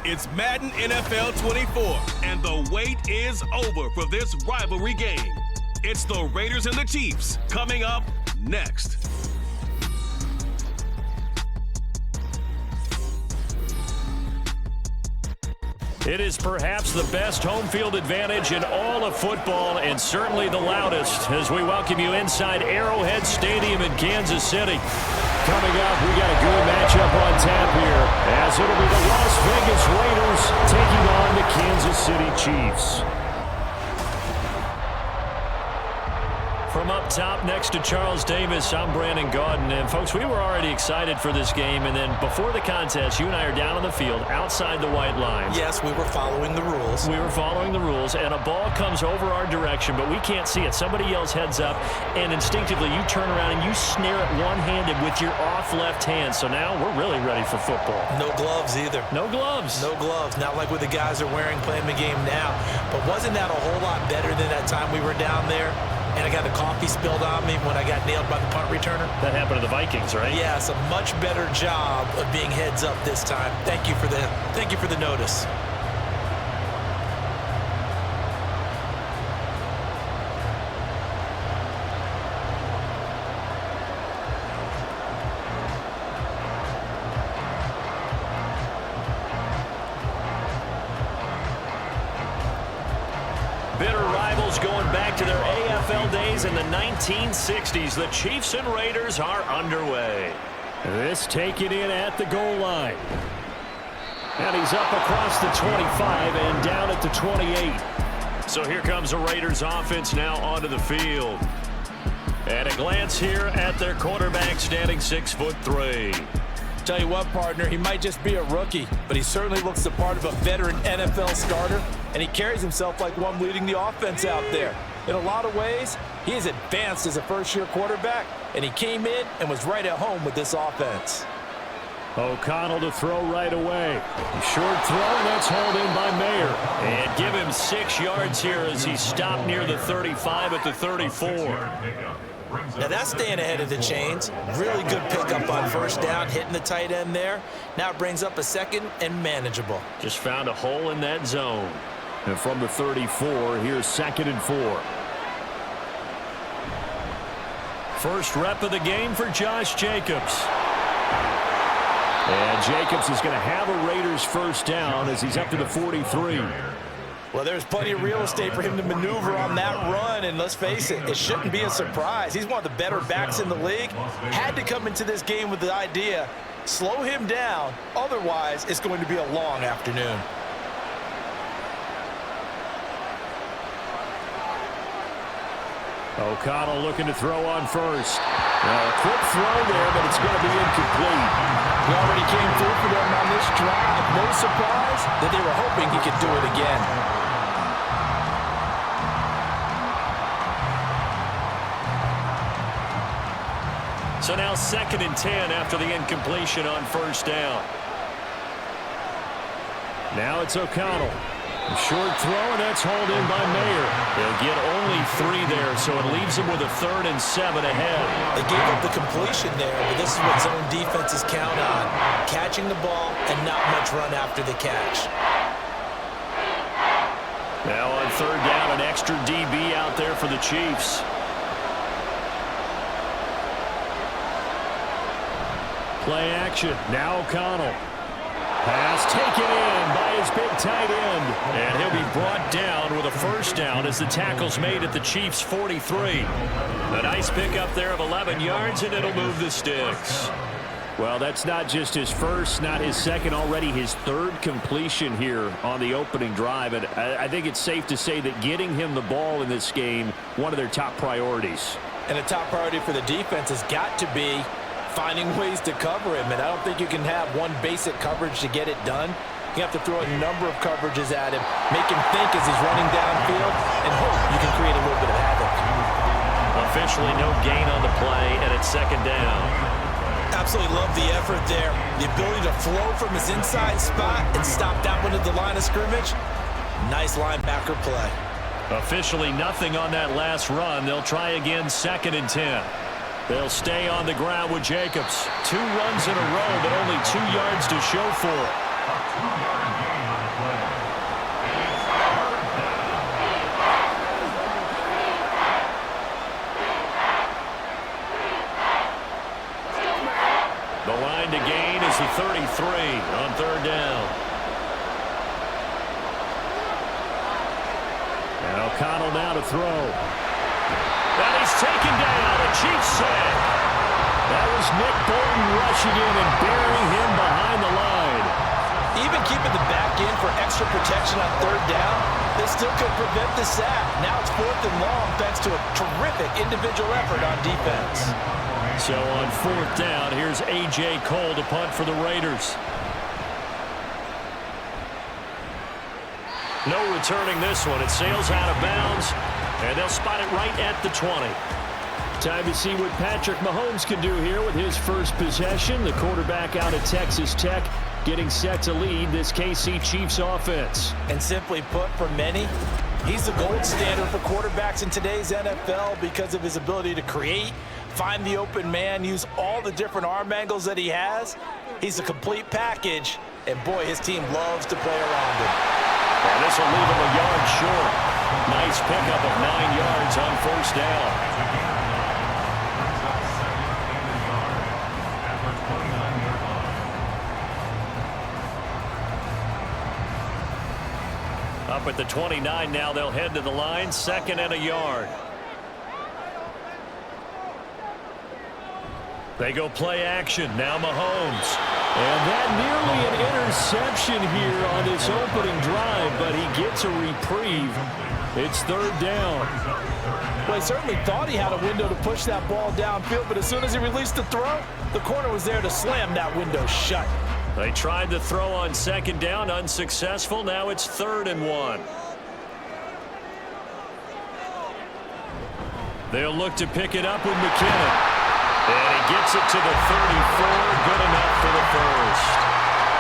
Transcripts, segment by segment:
It's Madden NFL 24, and the wait is over for this rivalry game. It's the Raiders and the Chiefs coming up next. It is perhaps the best home field advantage in all of football, and certainly the loudest, as we welcome you inside Arrowhead Stadium in Kansas City. Coming up, we got a good matchup on tap here, as it'll be the Las Vegas Raiders taking on the Kansas City Chiefs. From up top next to Charles Davis, I'm Brandon Gaudin. And, folks, we were already excited for this game. And then before the contest, you and I are down on the field outside the white lines. Yes, we were following the rules. We were following the rules, and a ball comes over our direction, but we can't see it. Somebody yells heads up, and instinctively you turn around and you snare it one-handed with your off left hand. So now we're really ready for football. No gloves either. No gloves. No gloves. Not like what the guys are wearing playing the game now. But wasn't that a whole lot better than that time we were down there? And I got the coffee spilled on me when I got nailed by the punt returner. That happened to the Vikings, right? Yes, a much better job of being heads up this time. Thank you for the notice. Bitter rivals going back to their AFL days in the 1960s. The Chiefs and Raiders are underway. This taken in at the goal line. And he's up across the 25 and down at the 28. So here comes the Raiders offense now onto the field. At a glance here at their quarterback, standing 6'3". Tell you what, partner, he might just be a rookie, but he certainly looks the part of a veteran NFL starter, and he carries himself like one leading the offense out there. In a lot of ways, he is advanced as a first-year quarterback, and he came in and was right at home with this offense. O'Connell to throw right away. Short throw, and that's hauled in by Mayer. And give him 6 yards here as he stopped near the 35 at the 34. Now that's staying ahead of the chains. Really good pickup on first down, hitting the tight end there. Now it brings up a second and manageable. Just found a hole in that zone. And from the 34, here's 2nd and 4. First rep of the game for Josh Jacobs. And Jacobs is going to have a Raiders first down as he's up to the 43. Well, there's plenty of real estate for him to maneuver on that run, and let's face it, it shouldn't be a surprise. He's one of the better backs in the league. Had to come into this game with the idea, slow him down, otherwise it's going to be a long afternoon. O'Connell looking to throw on first. A quick throw there, but it's going to be incomplete. He already came through for them on this drive. No surprise that they were hoping he could do it again. So now 2nd and 10 after the incompletion on first down. Now it's O'Connell. A short throw, and that's hauled in by Mayer. They'll get only 3 there, so it leaves them with a 3rd and 7 ahead. They gave up the completion there, but this is what zone defenses count on. Catching the ball and not much run after the catch. Now on 3rd down, an extra DB out there for the Chiefs. Play action. Now O'Connell. Pass taken in by his big tight end. And he'll be brought down with a first down as the tackle's made at the Chiefs' 43. A nice pickup there of 11 yards, and it'll move the sticks. Well, that's not just his first, not his second, already his 3rd completion here on the opening drive. And I think it's safe to say that getting him the ball in this game, one of their top priorities. And a top priority for the defense has got to be finding ways to cover him, and I don't think you can have one basic coverage to get it done. You have to throw a number of coverages at him, make him think as he's running downfield, and hope you can create a little bit of havoc. Officially no gain on the play, and it's 2nd down. Absolutely love the effort there. The ability to flow from his inside spot and stop that one at the line of scrimmage. Nice linebacker play. Officially nothing on that last run. They'll try again, 2nd and 10. They'll stay on the ground with Jacobs. 2 runs in a row, but only 2 yards to show for it. The line to gain is the 33 on 3rd down. And O'Connell now to throw. And he's taken down. A Chiefs sack. That was Nick Bolton rushing in and burying him behind the line. Even keeping the back in for extra protection on 3rd down, they still could prevent the sack. Now it's 4th and long thanks to a terrific individual effort on defense. So on 4th down, here's A.J. Cole to punt for the Raiders. No returning this one. It sails out of bounds, and they'll spot it right at the 20. Time to see what Patrick Mahomes can do here with his first possession. The quarterback out of Texas Tech getting set to lead this KC Chiefs offense. And simply put, for many, he's the gold standard for quarterbacks in today's NFL because of his ability to create, find the open man, use all the different arm angles that he has. He's a complete package, and boy, his team loves to play around him. And this will leave him a yard short. Nice pickup of 9 yards on 1st down. Up at the 29 now, they'll head to the line, 2nd and a yard. They go play action. Now Mahomes. And that nearly an interception here on this opening drive, but he gets a reprieve. It's 3rd down. Well, he certainly thought he had a window to push that ball downfield, but as soon as he released the throw, the corner was there to slam that window shut. They tried to throw on 2nd down, unsuccessful. Now it's 3rd and 1. They'll look to pick it up with McKinnon. And he gets it to the 34, good enough for the first.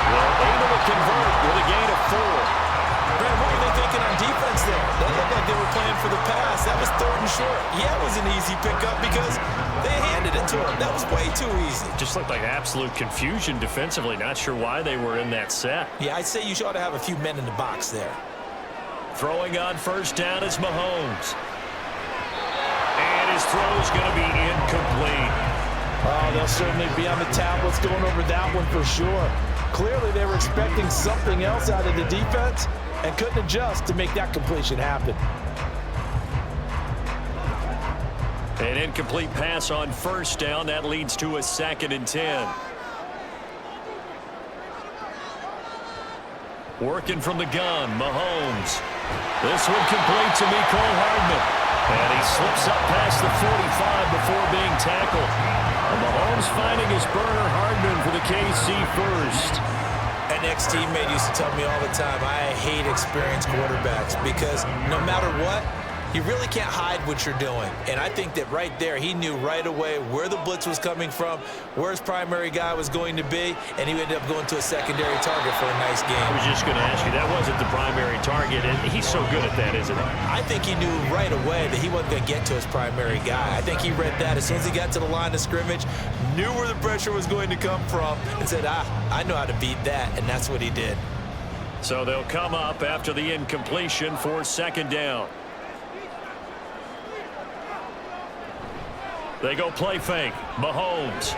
Well, able to convert with a gain of 4. Brad, what were they thinking on defense there? They looked like they were playing for the pass. That was 3rd and short. Yeah, it was an easy pickup because they handed it to him. That was way too easy. Just looked like absolute confusion defensively. Not sure why they were in that set. Yeah, I'd say you ought to have a few men in the box there. Throwing on 1st down is Mahomes. And his throw is going to be incomplete. Oh, they'll certainly be on the tablets going over that one for sure. Clearly, they were expecting something else out of the defense and couldn't adjust to make that completion happen. An incomplete pass on 1st down. That leads to a 2nd and 10. Working from the gun, Mahomes. This one complete to Mecole Hardman. And he slips up past the 45 before being tackled. And Mahomes finding his burner Hardman for the KC first. An ex-teammate used to tell me all the time, I hate experienced quarterbacks because no matter what, you really can't hide what you're doing. And I think that right there, he knew right away where the blitz was coming from, where his primary guy was going to be, and he ended up going to a secondary target for a nice game. I was just going to ask you, that wasn't the primary target, and he's so good at that, isn't he? I think he knew right away that he wasn't going to get to his primary guy. I think he read that as soon as he got to the line of scrimmage, knew where the pressure was going to come from, and said, I know how to beat that, and that's what he did. So they'll come up after the incompletion for 2nd down. They go play fake. Mahomes.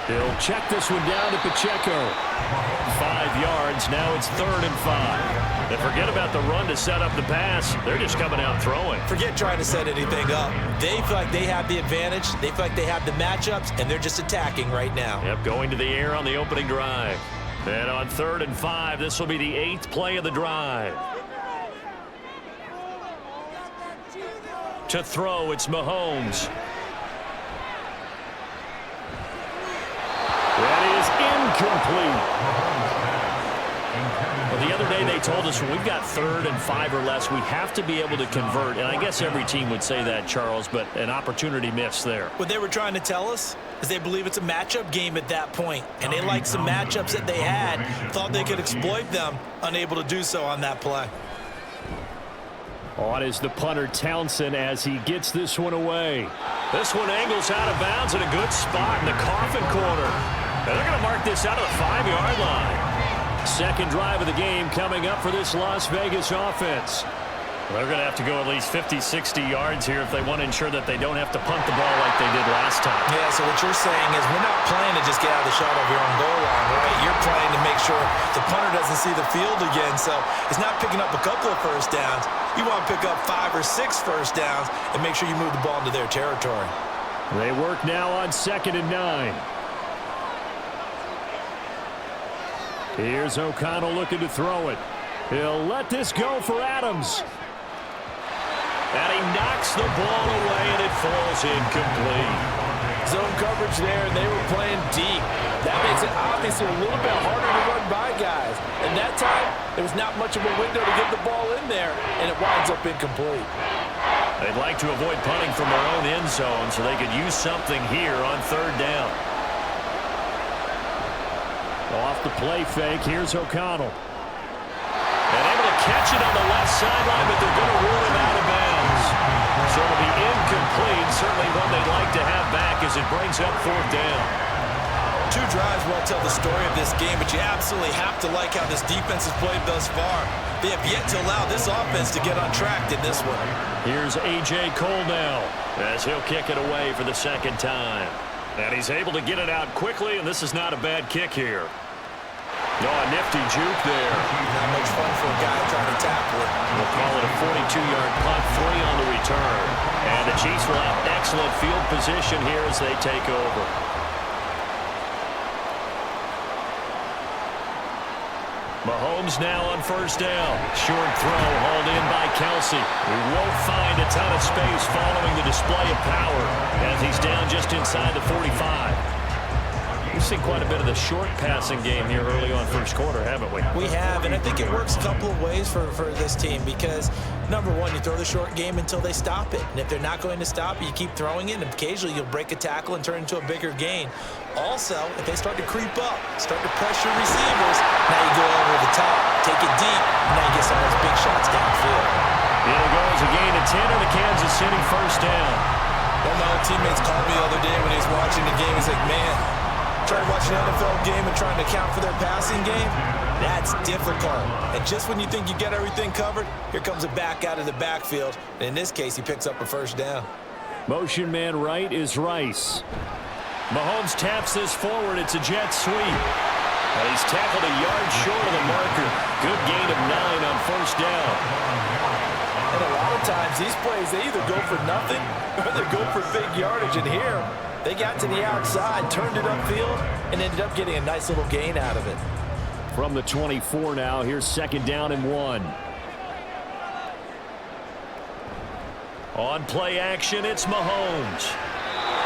He'll check this one down to Pacheco. 5 yards. Now it's 3rd and 5. And forget about the run to set up the pass. They're just coming out throwing. Forget trying to set anything up. They feel like they have the advantage. They feel like they have the matchups, and they're just attacking right now. Yep, going to the air on the opening drive. And on 3rd and 5, this will be the 8th play of the drive. To throw, it's Mahomes. That is incomplete. Well, the other day they told us when we've got 3rd and 5 or less, we have to be able to convert. And I guess every team would say that, Charles, but an opportunity missed there. What they were trying to tell us is they believe it's a matchup game at that point. And they liked some matchups that they had, thought they could exploit them, unable to do so on that play. On is the punter Townsend as he gets this one away. This one angles out of bounds in a good spot in the coffin corner. And they're going to mark this out of the 5-yard line. Second drive of the game coming up for this Las Vegas offense. They're going to have to go at least 50, 60 yards here if they want to ensure that they don't have to punt the ball like they did last time. Yeah, so what you're saying is we're not playing to just get out of the shot of your own goal line, right? You're playing to make sure the punter doesn't see the field again. So it's not picking up a couple of first downs. You want to pick up 5 or 6 first downs and make sure you move the ball into their territory. They work now on 2nd and 9. Here's O'Connell looking to throw it. He'll let this go for Adams. And he knocks the ball away, and it falls incomplete. Zone coverage there, and they were playing deep. That makes it obviously a little bit harder to run by guys. And that time, there was not much of a window to get the ball in there, and it winds up incomplete. They'd like to avoid punting from their own end zone so they could use something here on 3rd down. Off the play fake, here's O'Connell. And able to catch it on the left sideline, but they're going to rule him out of bounds. So it'll be incomplete, certainly one they'd like to have back as it brings up 4th down. 2 drives will tell the story of this game, but you absolutely have to like how this defense has played thus far. They have yet to allow this offense to get on track in this one. Here's A.J. Cole now as he'll kick it away for the 2nd time. And he's able to get it out quickly, and this is not a bad kick here. Oh, a nifty juke there. Not much fun for a guy trying to tackle it. We'll call it a 42-yard punt, 3 on the return. And the Chiefs will have excellent field position here as they take over. Mahomes now on 1st down. Short throw hauled in by Kelsey. We won't find a ton of space following the display of power as he's down just inside the 45. We've seen quite a bit of the short passing game here early on 1st quarter, haven't we? We have, and I think it works a couple of ways for this team because, number one, you throw the short game until they stop it. And if they're not going to stop it, you keep throwing it, and occasionally you'll break a tackle and turn it into a bigger gain. Also, if they start to creep up, start to pressure receivers, now you go over the top, take it deep, and now you get some of those big shots downfield. Here it goes, a gain of 10 on the Kansas City 1st down. One of my old teammates called me the other day when he was watching the game. He's like, man, trying to watch an NFL game and trying to account for their passing game, that's difficult. And just when you think you get everything covered, here comes a back out of the backfield. And in this case, he picks up a 1st down. Motion man right is Rice. Mahomes taps this forward. It's a jet sweep. And he's tackled a yard short of the marker. Good gain of 9 on 1st down. And a lot of times, these plays, they either go for nothing or they go for big yardage. And here, they got to the outside, turned it upfield, and ended up getting a nice little gain out of it. From the 24 now, here's 2nd down and 1. On play action, it's Mahomes.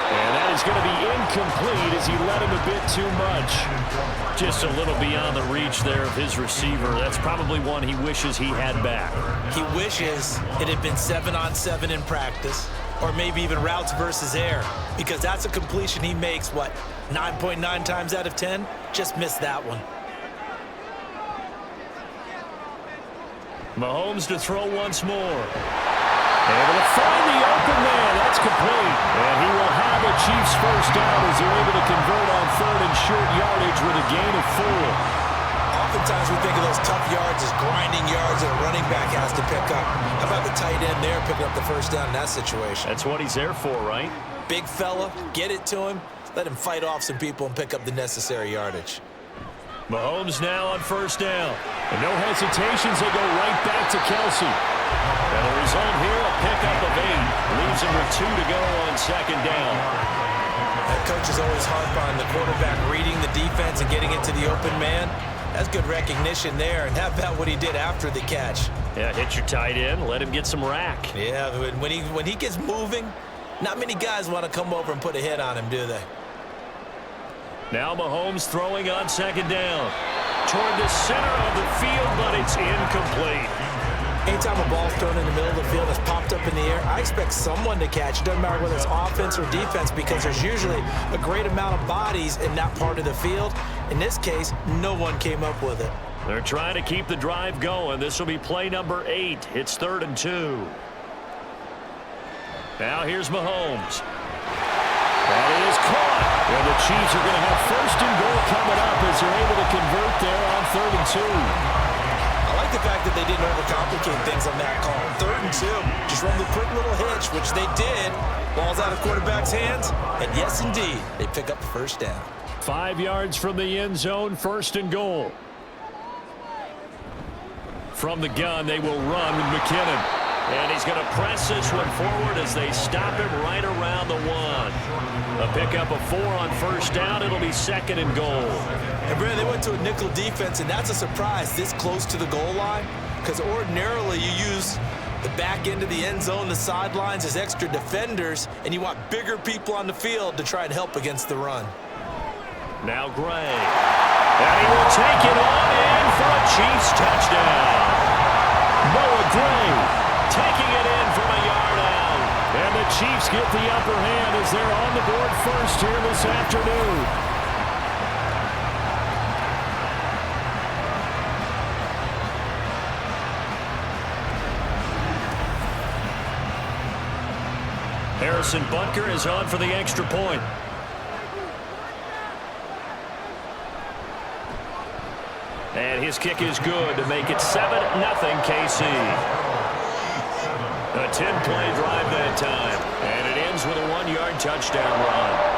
And that is going to be incomplete as he let him a bit too much. Just a little beyond the reach there of his receiver. That's probably one he wishes he had back. He wishes it had been 7-on-7 in practice, or maybe even routes versus air, because that's a completion he makes, 9.9 times out of 10? Just missed that one. Mahomes to throw once more. Able to find the open man. That's complete. And he will have a Chiefs 1st down as they're able to convert on 3rd and short yardage with a gain of 4. Oftentimes we think of those tough yards as grinding yards that a running back has to pick up. How about the tight end there picking up the 1st down in that situation? That's what he's there for, right? Big fella, get it to him, let him fight off some people and pick up the necessary yardage. Mahomes now on 1st down. And no hesitations, they go right back to Kelsey. And the result here, a pickup of 8. Leaves him with 2 to go on 2nd down. That coach is always harp on the quarterback reading the defense and getting into the open man. That's good recognition there. And how about what he did after the catch? Yeah, hit your tight end, let him get some rack. Yeah, when he gets moving, not many guys want to come over and put a hit on him, do they? Now Mahomes throwing on 2nd down. Toward the center of the field, but it's incomplete. Anytime a ball's thrown in the middle of the field that's popped up in the air, I expect someone to catch. It doesn't matter whether it's offense or defense because there's usually a great amount of bodies in that part of the field. In this case, no one came up with it. They're trying to keep the drive going. This will be play number 8. It's 3rd and 2. Now here's Mahomes. That is caught. And the Chiefs are going to have 1st and goal coming up as they're able to convert there on 3rd and 2. I like the fact that they didn't overcomplicate things on that call. 3rd and 2. Just run the quick little hitch, which they did. Ball's out of quarterback's hands. And yes, indeed, they pick up the 1st down. 5 yards from the end zone, 1st and goal. From the gun, they will run with McKinnon. And he's going to press this one forward as they stop him right around the 1. A pickup of 4 on 1st down. It'll be 2nd and goal. And, Brad, they went to a nickel defense, and that's a surprise this close to the goal line, because ordinarily you use the back end of the end zone, the sidelines as extra defenders, and you want bigger people on the field to try and help against the run. Now Gray. And he will take it on in for a Chiefs touchdown. Noah Gray taking it in from a yard out. And the Chiefs get the upper hand as they're on the board first here this afternoon. Harrison Butker is on for the extra point. And his kick is good to make it 7-0 KC. A 10-play drive that time. And it ends with a 1-yard touchdown run.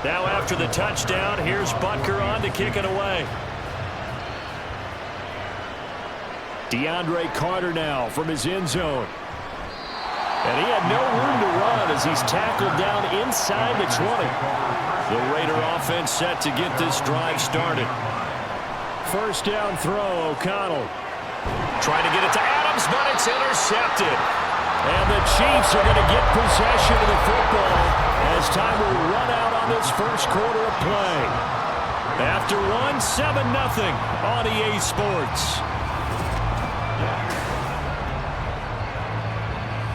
Now after the touchdown, here's Butker on to kick it away. DeAndre Carter now from his end zone. And he had no room to run as he's tackled down inside the 20. The Raider offense set to get this drive started. 1st down throw, O'Connell. Trying to get it to Adams, but it's intercepted. And the Chiefs are going to get possession of the football as time will run out on this 1st quarter of play. After 7-0 on EA Sports.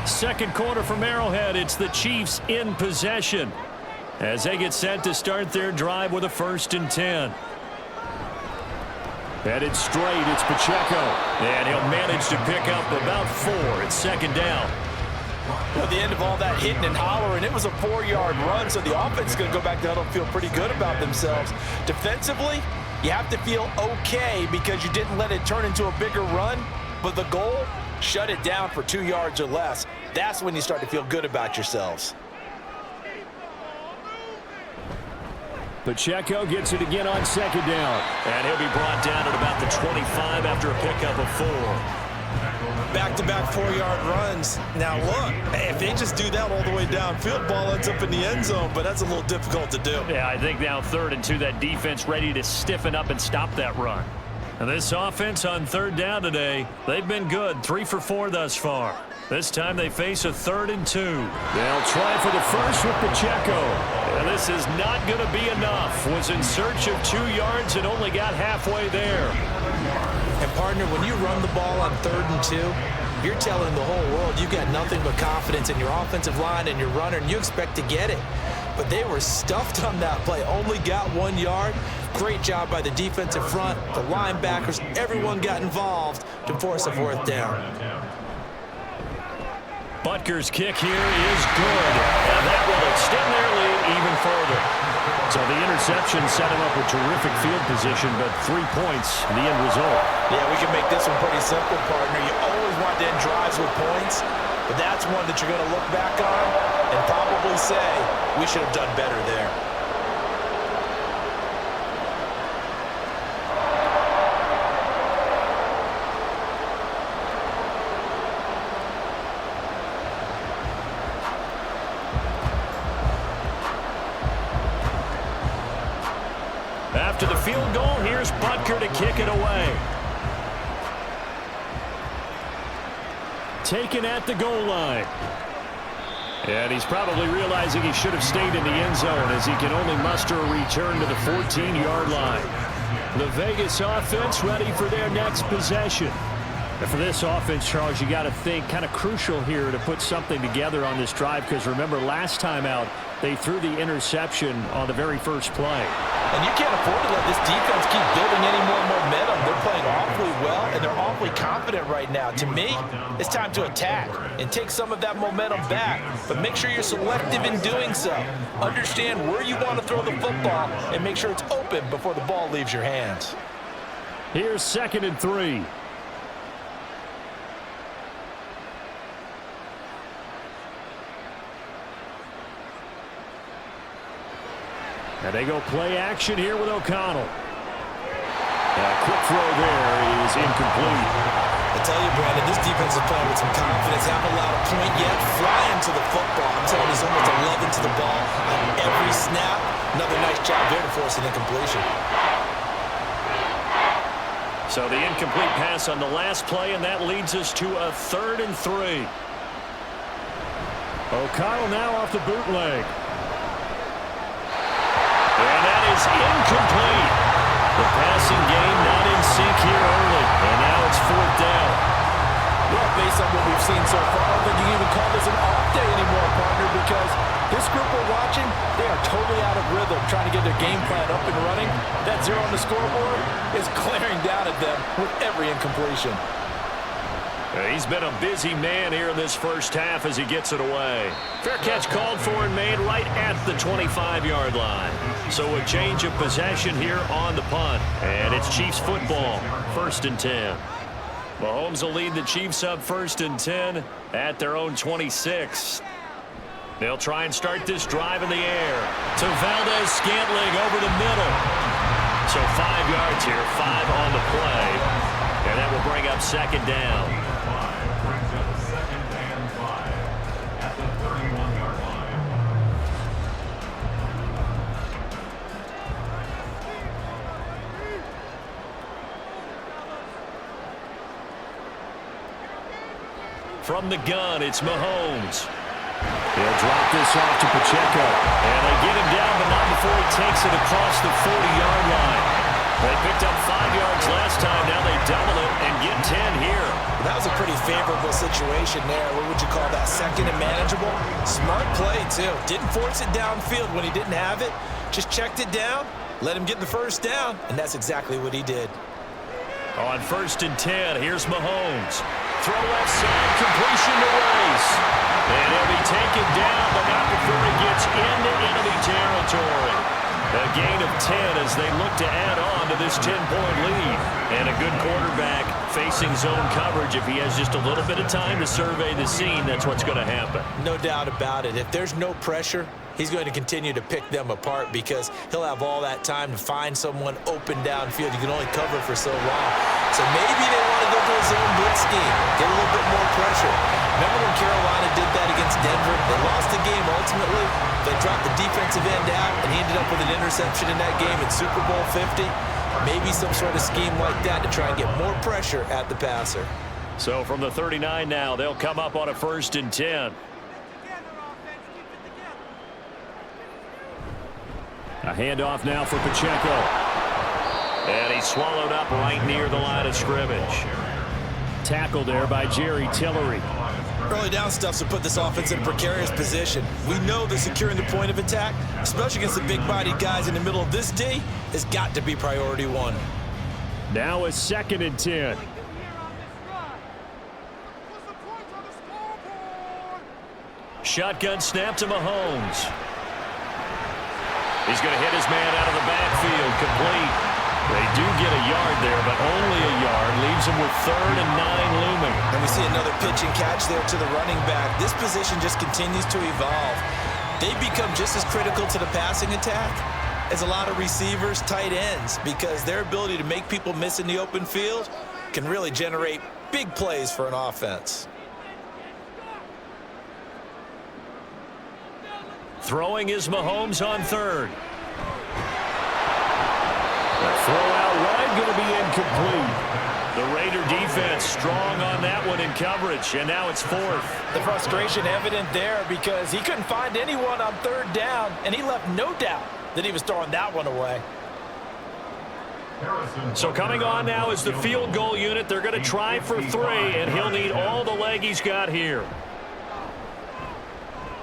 2nd quarter from Arrowhead. It's the Chiefs in possession as they get set to start their drive with a 1st and 10. Headed straight, it's Pacheco. And he'll manage to pick up about 4. It's 2nd down. At the end of all that hitting and hollering, it was a 4-yard run, so the offense is going to go back to huddle and feel pretty good about themselves. Defensively, you have to feel okay because you didn't let it turn into a bigger run, but the goal, shut it down for 2 yards or less. That's when you start to feel good about yourselves. Pacheco gets it again on 2nd down. And he'll be brought down at about the 25 after a pickup of 4. Back-to-back 4-yard runs. Now look, if they just do that all the way downfield, ball ends up in the end zone, but that's a little difficult to do. Yeah, I think now 3rd and 2, that defense ready to stiffen up and stop that run. And this offense on 3rd down today, they've been good, 3 for 4 thus far. This time they face a 3rd and 2. They'll try for the 1st with Pacheco. And this is not going to be enough. Was in search of 2 yards and only got halfway there. And, partner, when you run the ball on 3rd and 2, you're telling the whole world you've got nothing but confidence in your offensive line and your runner, and you expect to get it. But they were stuffed on that play, only got 1 yard. Great job by the defensive front, the linebackers, everyone got involved to force a 4th down. Butker's kick here is good, and that will extend their lead even further. So the interception set him up with terrific field position, but 3 points, the end result. Yeah, we can make this one pretty simple, partner. You always want to end drives with points, but that's one that you're going to look back on and probably say, we should have done better there. After the field goal, here's Butker to kick it away. Taken at the goal line. And he's probably realizing he should have stayed in the end zone as he can only muster a return to the 14-yard line. The Vegas offense ready for their next possession. And for this offense, Charles, you got to think kind of crucial here to put something together on this drive, because remember last time out they threw the interception on the very first play. And you can't afford to let this defense keep building any more momentum. They're playing awfully well, and they're awfully confident right now. To me, it's time to attack and take some of that momentum back. But make sure you're selective in doing so. Understand where you want to throw the football and make sure it's open before the ball leaves your hands. Here's 2nd and 3. And they go play action here with O'Connell. Quick throw there is incomplete. I tell you, Brandon, this defense is playing with some confidence. Haven't allowed a point yet. Flying to the football. I'm telling you, he's almost 11 to the ball on every snap. Another nice job there to force an incompletion. So the incomplete pass on the last play, and that leads us to a 3rd and 3. O'Connell now off the bootleg. And that is incomplete. The passing game not in sync here early. And now it's 4th down. Well, based on what we've seen so far, I don't think you can even call this an off day anymore, partner, because this group we're watching, they are totally out of rhythm, trying to get their game plan up and running. That 0 on the scoreboard is glaring down at them with every incompletion. He's been a busy man here in this first half as he gets it away. Fair catch called for and made right at the 25-yard line. So a change of possession here on the punt. And it's Chiefs football, 1st and 10. Mahomes will lead the Chiefs up 1st and 10 at their own 26. They'll try and start this drive in the air to Valdez-Scantling over the middle. So 5 yards here, 5 on the play. And that will bring up 2nd down. From the gun, it's Mahomes. He'll drop this off to Pacheco. And they get him down, but not before he takes it across the 40-yard line. They picked up 5 yards last time. Now they double it and get 10 here. That was a pretty favorable situation there. What would you call that? 2nd and manageable? Smart play, too. Didn't force it downfield when he didn't have it. Just checked it down, let him get the 1st down, and that's exactly what he did. On 1st and 10, here's Mahomes. Throw left side, completion to Rice. And he'll be taken down, but not before he gets into enemy territory. A gain of 10 as they look to add on to this 10-point lead. And a good quarterback facing zone coverage. If he has just a little bit of time to survey the scene, that's what's going to happen. No doubt about it. If there's no pressure, he's going to continue to pick them apart because he'll have all that time to find someone open downfield. You can only cover for so long. So maybe they want to go to a zone blitz scheme, get a little bit more pressure. Remember when Carolina did that against Denver? They lost the game ultimately. They dropped the defensive end out, and he ended up with an interception in that game in Super Bowl 50. Maybe some sort of scheme like that to try and get more pressure at the passer. So from the 39 now, they'll come up on a 1st and 10. A handoff now for Pacheco. And he's swallowed up right near the line of scrimmage. Tackled there by Jerry Tillery. Early down stuff's to put this offense in a precarious position. We know that securing the point of attack, especially against the big-bodied guys in the middle of this D, has got to be priority 1. Now a 2nd and 10. Shotgun snap to Mahomes. He's going to hit his man out of the backfield, complete. They do get a yard there, but only a yard. Leaves him with 3rd and 9 looming. And we see another pitch and catch there to the running back. This position just continues to evolve. They become just as critical to the passing attack as a lot of receivers, tight ends, because their ability to make people miss in the open field can really generate big plays for an offense. Throwing is Mahomes on 3rd. The throw out wide going to be incomplete. The Raider defense strong on that one in coverage, and now it's fourth. The frustration evident there because he couldn't find anyone on third down, and he left no doubt that he was throwing that one away. So coming on now is the field goal unit. They're going to try for 3, and he'll need all the leg he's got here.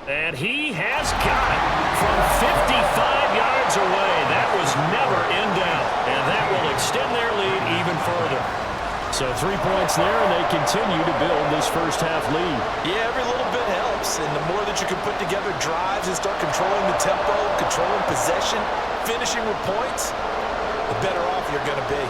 And he has got it from 55 yards away. That was never in doubt, and that will extend their lead even further. So 3 points there, and they continue to build this first half lead. Yeah, every little bit helps, and the more that you can put together drives and start controlling the tempo, controlling possession, finishing with points, the better off you're going to be.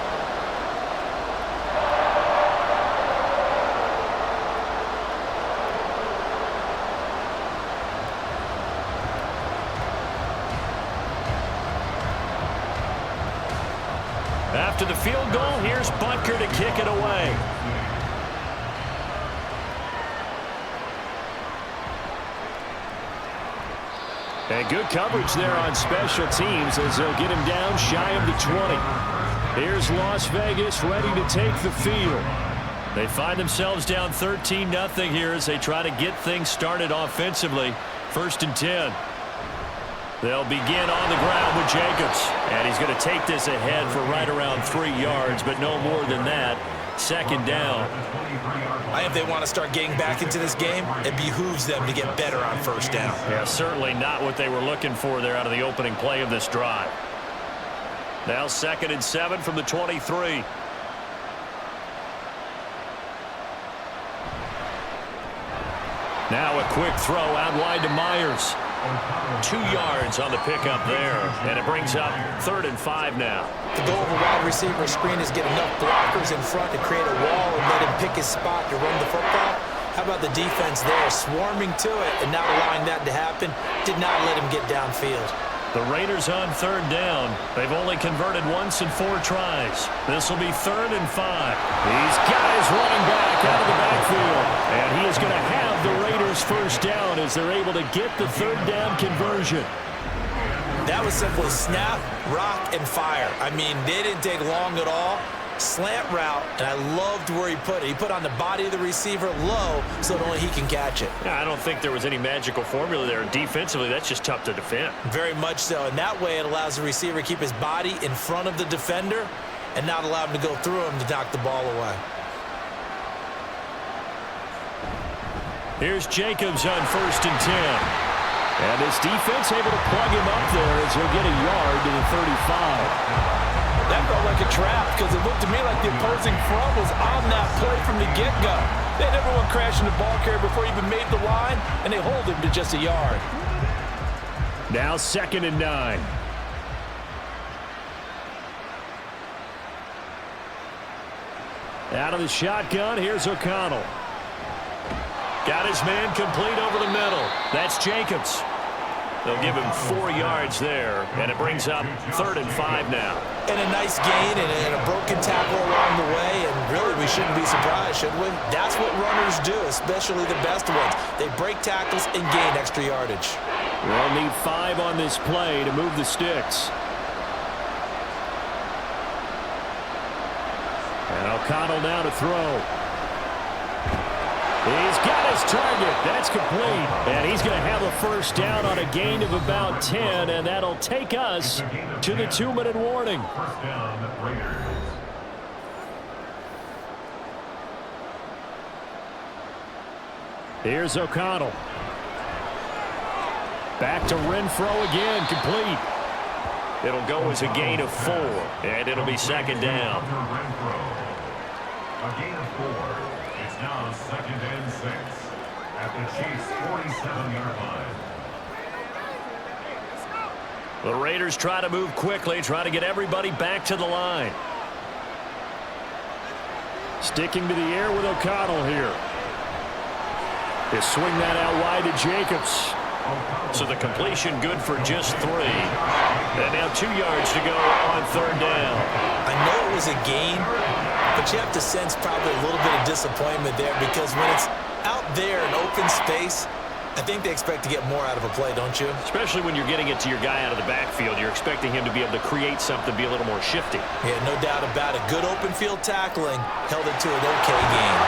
After the field goal, here's Butker to kick it away. And good coverage there on special teams as they'll get him down shy of the 20. Here's Las Vegas ready to take the field. They find themselves down 13-0 here as they try to get things started offensively. 1st and 10. They'll begin on the ground with Jacobs. And he's going to take this ahead for right around 3 yards, but no more than that. 2nd down. If they want to start getting back into this game, it behooves them to get better on 1st down. Yeah, certainly not what they were looking for there out of the opening play of this drive. Now 2nd and 7 from the 23. Now a quick throw out wide to Myers. 2 yards on the pickup there, and it brings up 3rd and 5 now. The goal of a wide receiver screen is get enough blockers in front to create a wall and let him pick his spot to run the football. How about the defense there, swarming to it and not allowing that to happen? Did not let him get downfield. The Raiders on 3rd down. They've only converted once in 4 tries. This will be 3rd and 5. He's got his running back out of the backfield. And he is going to have the Raiders 1st down as they're able to get the 3rd down conversion. That was simply snap, rock, and fire. I mean, they didn't take long at all. Slant route, and I loved where he put it. He put on the body of the receiver low so that only he can catch it. Yeah, I don't think there was any magical formula there. Defensively, that's just tough to defend. Very much so, and that way it allows the receiver to keep his body in front of the defender and not allow him to go through him to knock the ball away. Here's Jacobs on 1st and 10. And his defense able to plug him up there as he'll get a yard to the 35. That felt like a trap because it looked to me like the opposing front was on that play from the get-go. They had everyone crashing the ball carrier before he even made the line, and they hold him to just a yard. Now 2nd and 9. Out of the shotgun, here's O'Connell. Got his man complete over the middle. That's Jacobs. They'll give him 4 yards there, and it brings up 3rd and 5 now. And a nice gain and a broken tackle along the way, and really we shouldn't be surprised, should we? That's what runners do, especially the best ones. They break tackles and gain extra yardage. We'll need 5 on this play to move the sticks. And O'Connell now to throw. He's got his target. That's complete. And he's going to have a 1st down on a gain of about 10, and that'll take us to the 2-minute warning. Here's O'Connell. Back to Renfro again, complete. It'll go as a gain of 4, and it'll be 2nd down. A gain of 4. It's now 2nd and 6 at the Chiefs' 47-yard line. The Raiders try to move quickly, try to get everybody back to the line. Sticking to the air with O'Connell here. They swing that out wide to Jacobs. So the completion good for just 3. And now 2 yards to go on 3rd down. I know it was a gain, but you have to sense probably a little bit of disappointment there because when it's out there in open space, I think they expect to get more out of a play, don't you? Especially when you're getting it to your guy out of the backfield. You're expecting him to be able to create something, be a little more shifty. Yeah, no doubt about it. Good open field tackling held it to an okay game.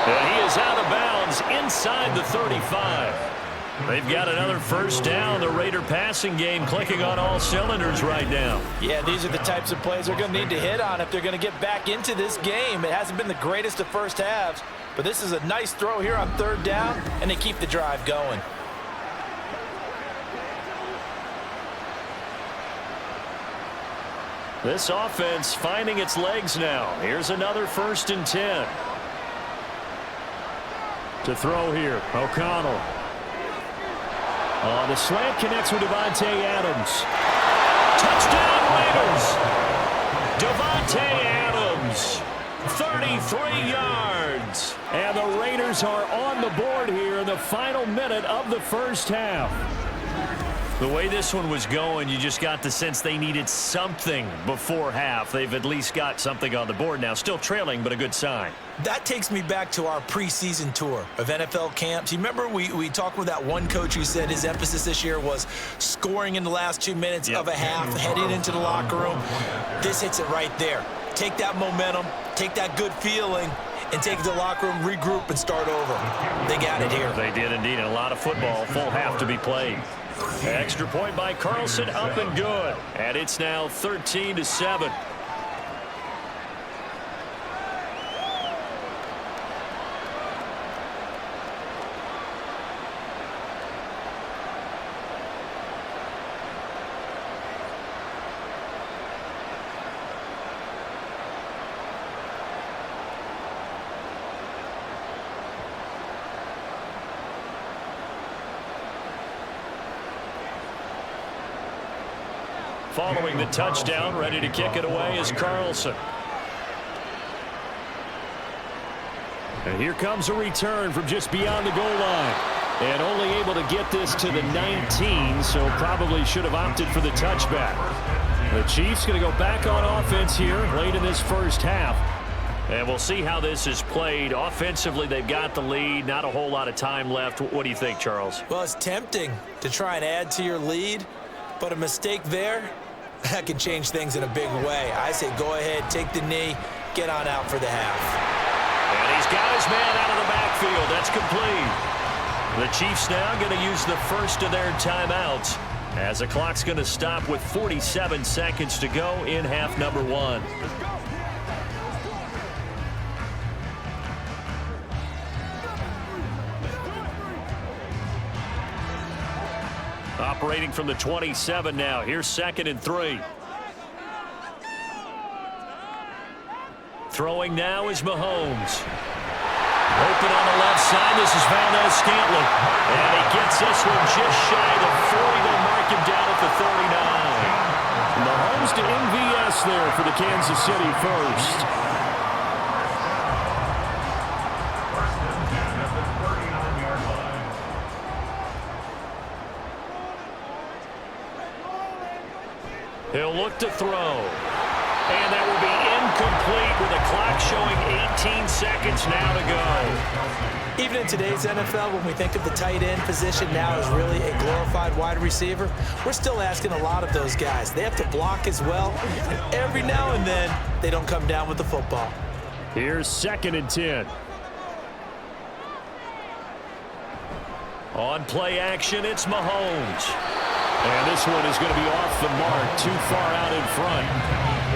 And he is out of bounds inside the 35. They've got another first down. The Raider passing game clicking on all cylinders right now. Yeah, these are the types of plays they're going to need to hit on if they're going to get back into this game. It hasn't been the greatest of first halves, but this is a nice throw here on third down, and they keep the drive going. This offense finding its legs now. Here's another 1st and 10. To throw here, O'Connell. The slant connects with Devontae Adams. Touchdown Raiders! Devontae Adams, 33 yards. And the Raiders are on the board here in the final minute of the first half. The way this one was going, you just got the sense they needed something before half. They've at least got something on the board now. Still trailing, but a good sign. That takes me back to our preseason tour of NFL camps. You remember we talked with that one coach who said his emphasis this year was scoring in the last 2 minutes of a half, heading into the locker room. This hits it right there. Take that momentum, take that good feeling, and take it to the locker room, regroup, and start over. They got it here. They did indeed, and a lot of football, full half to be played. Extra point by Carlson, up and good. And it's now 13-7. Following the touchdown, ready to kick it away is Carlson. And here comes a return from just beyond the goal line. And only able to get this to the 19, so probably should have opted for the touchback. The Chiefs going to go back on offense here late in this first half. And we'll see how this is played. Offensively, they've got the lead. Not a whole lot of time left. What do you think, Charles? Well, it's tempting to try and add to your lead, but a mistake there, that can change things in a big way. I say go ahead, take the knee, get on out for the half. And he's got his man out of the backfield. That's complete. The Chiefs now going to use the first of their timeouts as the clock's going to stop with 47 seconds to go in half number 1. Operating from the 27 now. Here's 2nd and 3. Throwing now is Mahomes. Open on the left side. This is Valdez-Scantling. And he gets this one just shy of the 40. They'll mark him down at the 39. Mahomes to MVS there for the Kansas City first. He'll look to throw. And that will be incomplete with the clock showing 18 seconds now to go. Even in today's NFL, when we think of the tight end position now as really a glorified wide receiver, we're still asking a lot of those guys. They have to block as well, and every now and then, they don't come down with the football. Here's 2nd and 10. On play action, it's Mahomes. And this one is going to be off the mark, too far out in front.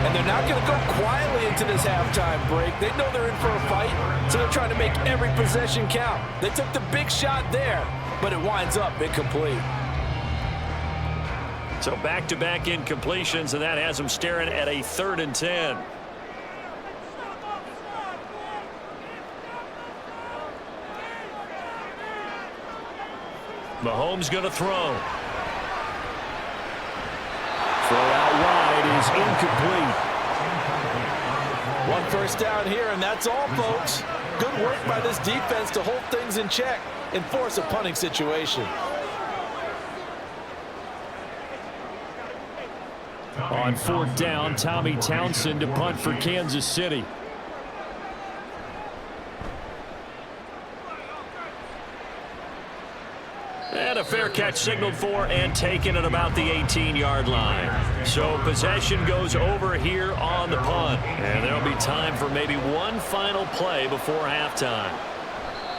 And they're not going to go quietly into this halftime break. They know they're in for a fight, so they're trying to make every possession count. They took the big shot there, but it winds up incomplete. So back-to-back incompletions, and that has them staring at a 3rd and 10. Mahomes going to throw. Throw out wide is incomplete. One first down here, and that's all, folks. Good work by this defense to hold things in check and force a punting situation. On 4th down, Tommy Townsend to punt for Kansas City. And a fair catch signaled for and taken at about the 18-yard line. So possession goes over here on the punt. And there'll be time for maybe one final play before halftime.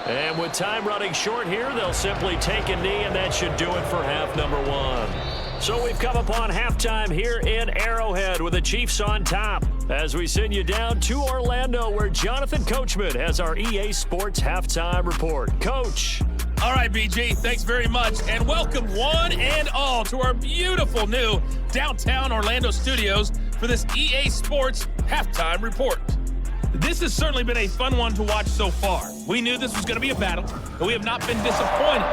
And with time running short here, they'll simply take a knee, and that should do it for half number one. So we've come upon halftime here in Arrowhead with the Chiefs on top as we send you down to Orlando where Jonathan Coachman has our EA Sports Halftime Report. Coach. All right, BG, thanks very much, and welcome one and all to our beautiful new downtown Orlando studios for this EA Sports Halftime Report. This has certainly been a fun one to watch so far. We knew this was going to be a battle, but we have not been disappointed.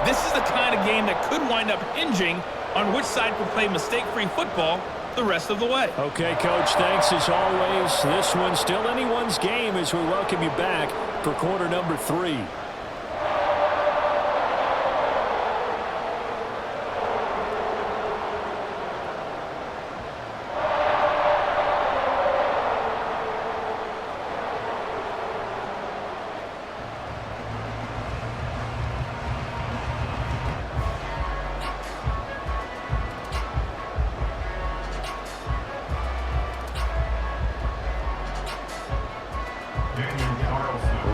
This is the kind of game that could wind up hinging on which side can play mistake-free football the rest of the way. Okay, Coach, thanks as always. This one's still anyone's game as we welcome you back for quarter number 3.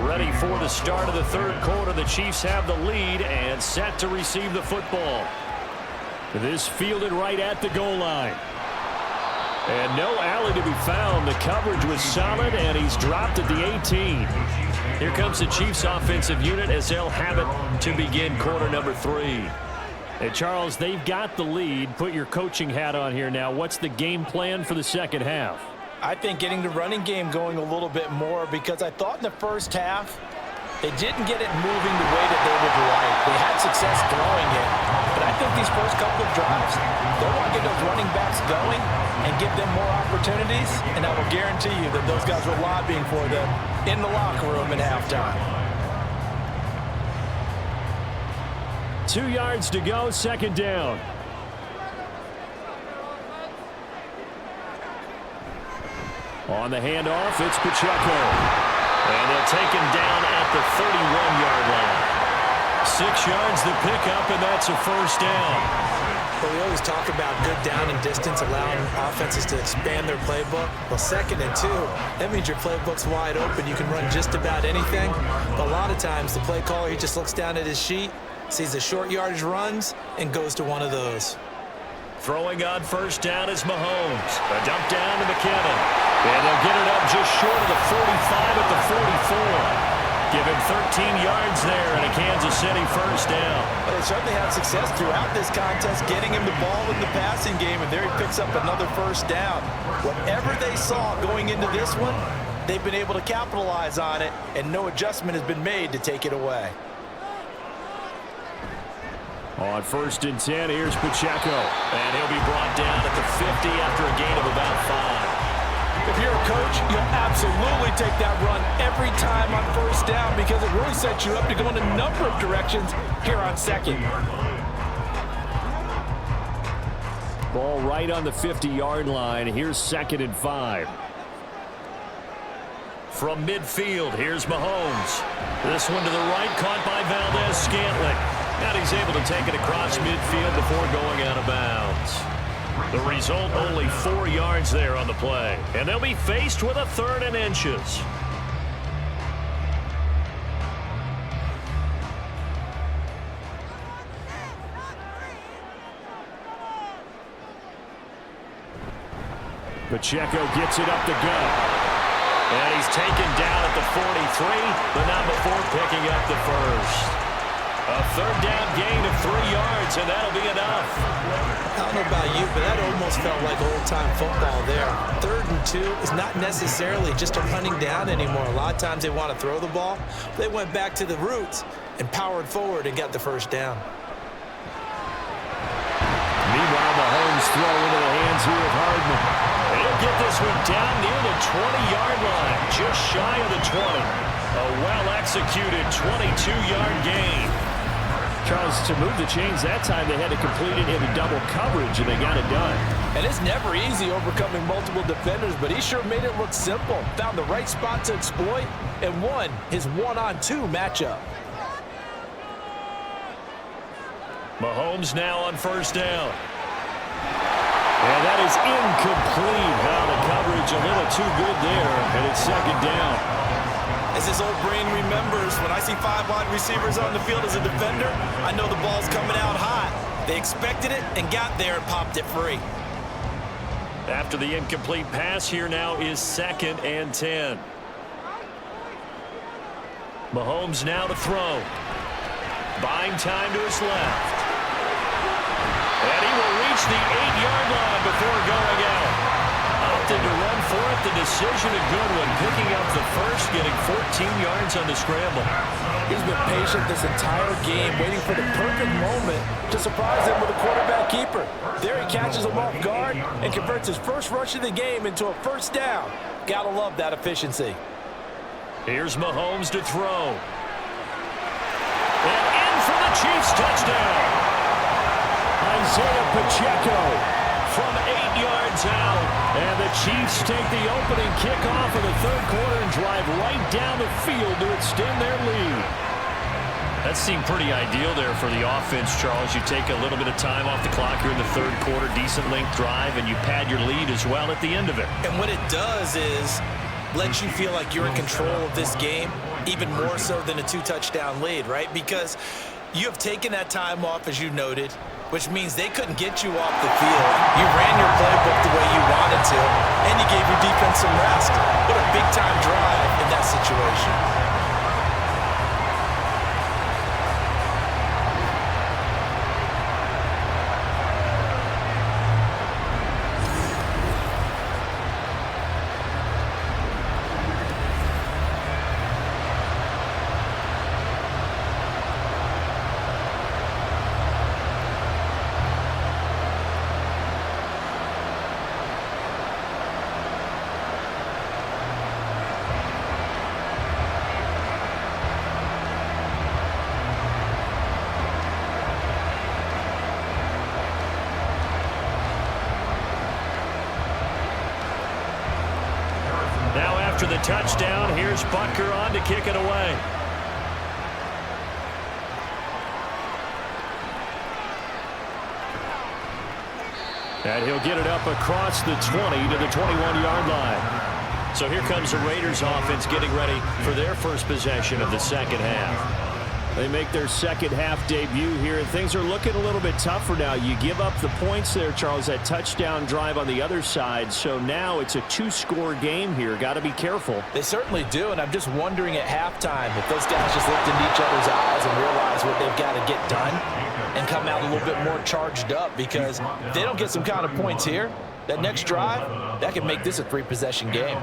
Ready for the start of the third quarter. The Chiefs have the lead and set to receive the football. This fielded right at the goal line. And no alley to be found. The coverage was solid, and he's dropped at the 18. Here comes the Chiefs offensive unit as they'll have it to begin quarter number 3. Hey, Charles, they've got the lead. Put your coaching hat on here now. What's the game plan for the second half? I think getting the running game going a little bit more because I thought in the first half they didn't get it moving the way that they would like. They had success throwing it, but I think these first couple of drives, they want to get those running backs going and give them more opportunities, and I will guarantee you that those guys were lobbying for them in the locker room at halftime. 2 yards to go, second down. On the handoff, it's Pacheco. And they'll take him down at the 31-yard line. 6 yards the pickup, and that's a first down. Well, we always talk about good down and distance, allowing offenses to expand their playbook. Well, 2nd and 2, that means your playbook's wide open. You can run just about anything. But a lot of times, the play caller, he just looks down at his sheet, sees the short yardage runs, and goes to one of those. Throwing on first down is Mahomes. A dump down to McKinnon. And they'll get it up just short of the 45 at the 44. Give him 13 yards there and a Kansas City first down. Well, they certainly had success throughout this contest, getting him the ball in the passing game, and there he picks up another first down. Whatever they saw going into this one, they've been able to capitalize on it, and no adjustment has been made to take it away. On 1st and 10, here's Pacheco. And he'll be brought down at the 50 after a gain of about 5. If you're a coach, you'll absolutely take that run every time on first down because it really sets you up to go in a number of directions here on second. Ball right on the 50-yard line. Here's 2nd and 5. From midfield, here's Mahomes. This one to the right, caught by Valdez-Scantling. And he's able to take it across midfield before going out of bounds. The result, only 4 yards there on the play. And they'll be faced with a 3rd and inches. Pacheco gets it up the gut. And he's taken down at the 43, but not before picking up the first. A 3rd down gain of 3 yards, and that'll be enough. I don't know about you, but that almost felt like old-time football there. 3rd and 2 is not necessarily just a running down anymore. A lot of times they want to throw the ball. They went back to the roots and powered forward and got the first down. Meanwhile, Mahomes throw into the hands here of Hardman. And he'll get this one down near the 20-yard line, just shy of the 20. A well-executed 22-yard gain. Charles, to move the chains that time, they had to complete it into double coverage, and they got it done. And it's never easy overcoming multiple defenders, but he sure made it look simple. Found the right spot to exploit and won his 1-on-2 matchup. Mahomes now on first down. And that is incomplete. Now the coverage a little too good there, and it's second down. As his old brain remembers, when I see 5 wide receivers on the field as a defender, I know the ball's coming out hot. They expected it and got there and popped it free. After the incomplete pass, here now is 2nd and 10. Mahomes now to throw. Buying time to his left. And he will reach the 8-yard line before going out. Opted to run for it. The decision a good one. Picking up the first, getting 14 yards on the scramble. He's been patient this entire game, waiting for the perfect moment to surprise him with a quarterback keeper. There he catches him off guard and converts his first rush of the game into a first down. Gotta love that efficiency. Here's Mahomes to throw. And in for the Chiefs touchdown. Isaiah Pacheco from 8 yards out. And the Chiefs take the opening kickoff of the third quarter and drive right down the field to extend their lead. That seemed pretty ideal there for the offense, Charles. You take a little bit of time off the clock here in the third quarter, decent length drive, and you pad your lead as well at the end of it. And what it does is lets you feel like you're in control of this game, even more so than a 2-touchdown lead, right? Because you have taken that time off, as you noted, which means they couldn't get you off the field. You ran your playbook the way you wanted to, and you gave your defense some rest. What a big-time drive in that situation. After the touchdown, here's Butker on to kick it away. And he'll get it up across the 20 to the 21-yard line. So here comes the Raiders offense getting ready for their first possession of the second half. They make their second half debut here, and things are looking a little bit tougher now. You give up the points there, Charles, that touchdown drive on the other side. So now it's a 2-score game here. Got to be careful. They certainly do, and I'm just wondering at halftime if those guys just looked into each other's eyes and realized what they've got to get done and come out a little bit more charged up, because if they don't get some kind of points here, that next drive, that can make this a 3-possession game.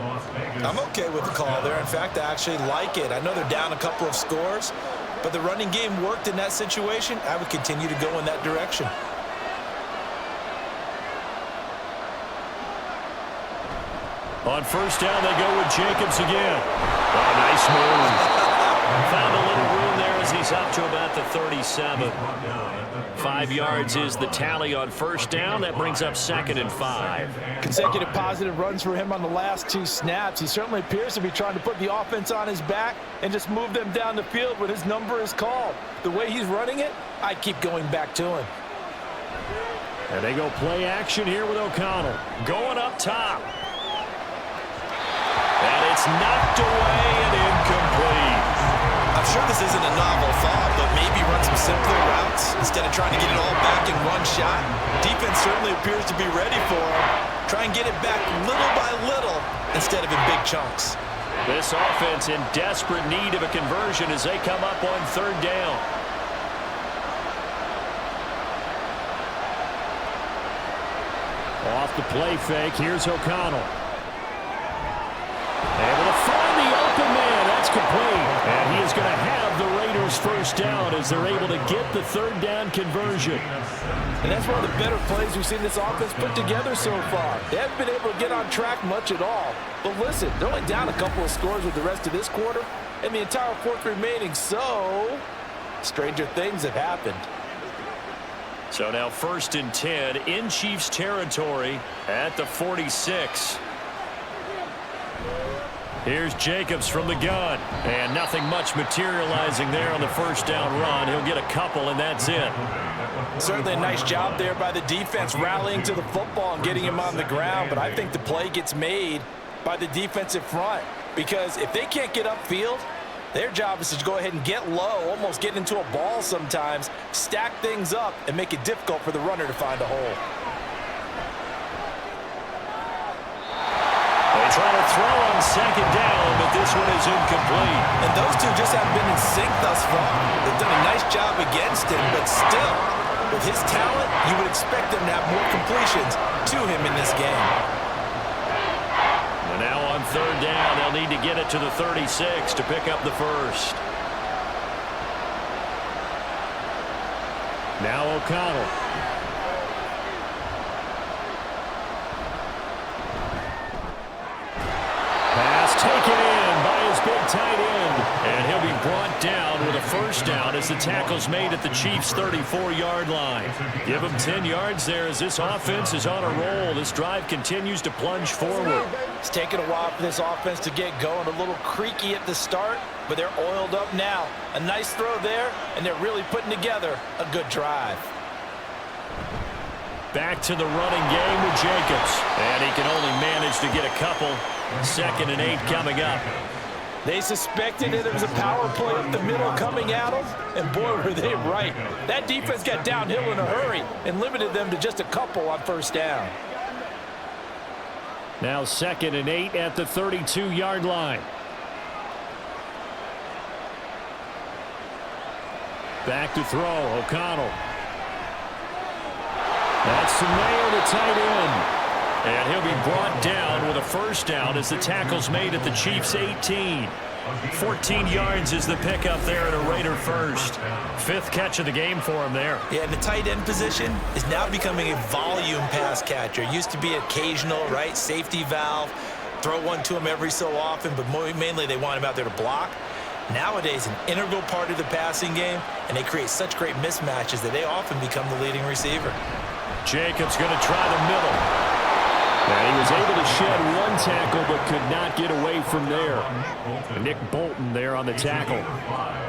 I'm okay with the call there. In fact, I actually like it. I know they're down a couple of scores, but the running game worked in that situation. I would continue to go in that direction. On first down, they go with Jacobs again. Oh, nice move. Found a little room there as he's up to about the 37. 5 yards is the tally on first down. That brings up 2nd and 5. Consecutive positive runs for him on the last 2 snaps. He certainly appears to be trying to put the offense on his back and just move them down the field when his number is called. The way he's running it, I keep going back to him. And they go play action here with O'Connell. Going up top. And it's knocked away and incomplete. I'm sure this isn't a novel thought, but maybe run some simpler routes instead of trying to get it all back in one shot. Defense certainly appears to be ready for him. Try and get it back little by little instead of in big chunks. This offense in desperate need of a conversion as they come up on third down. Off the play fake, here's O'Connell. Able to find the open man. That's complete. And he is going to have the Raiders first down as they're able to get the third down conversion. And that's one of the better plays we've seen this offense put together so far. They haven't been able to get on track much at all. But listen, they're only down a couple of scores with the rest of this quarter and the entire fourth remaining. So, stranger things have happened. So now 1st and 10 in Chiefs territory at the 46. Here's Jacobs from the gun. And nothing much materializing there on the first down run. He'll get a couple, and that's it. Certainly a nice job there by the defense rallying to the football and getting him on the ground. But I think the play gets made by the defensive front, because if they can't get upfield, their job is to go ahead and get low, almost get into a ball sometimes, stack things up, and make it difficult for the runner to find a hole. They try to throw on second down, but this one is incomplete. And those two just haven't been in sync thus far. They've done a nice job against him, but still, with his talent, you would expect them to have more completions to him in this game. And now on third down, they'll need to get it to the 36 to pick up the first. Now O'Connell. Pass taken in by his big tight end. And he'll be brought down with a first down as the tackle's made at the Chiefs' 34-yard line. Give them 10 yards there as this offense is on a roll. This drive continues to plunge forward. It's taken a while for this offense to get going. A little creaky at the start, but they're oiled up now. A nice throw there, and they're really putting together a good drive. Back to the running game with Jacobs. And he can only manage to get a couple. 2nd and 8 coming up. They suspected that it was a power play up the middle coming at them, and boy, were they right. That defense got downhill in a hurry and limited them to just a couple on first down. Now 2nd and 8 at the 32-yard line. Back to throw, O'Connell. That's to nail the tight end. And he'll be brought down with a first down as the tackle's made at the Chiefs' 18. 14 yards is the pickup there at a Raider first. 5th catch of the game for him there. Yeah, and the tight end position is now becoming a volume pass catcher. Used to be occasional, right? Safety valve. Throw one to him every so often, but mainly they want him out there to block. Nowadays, an integral part of the passing game, and they create such great mismatches that they often become the leading receiver. Jacobs going to try the middle. And he was able to shed one tackle but could not get away from there. Nick Bolton there on the tackle.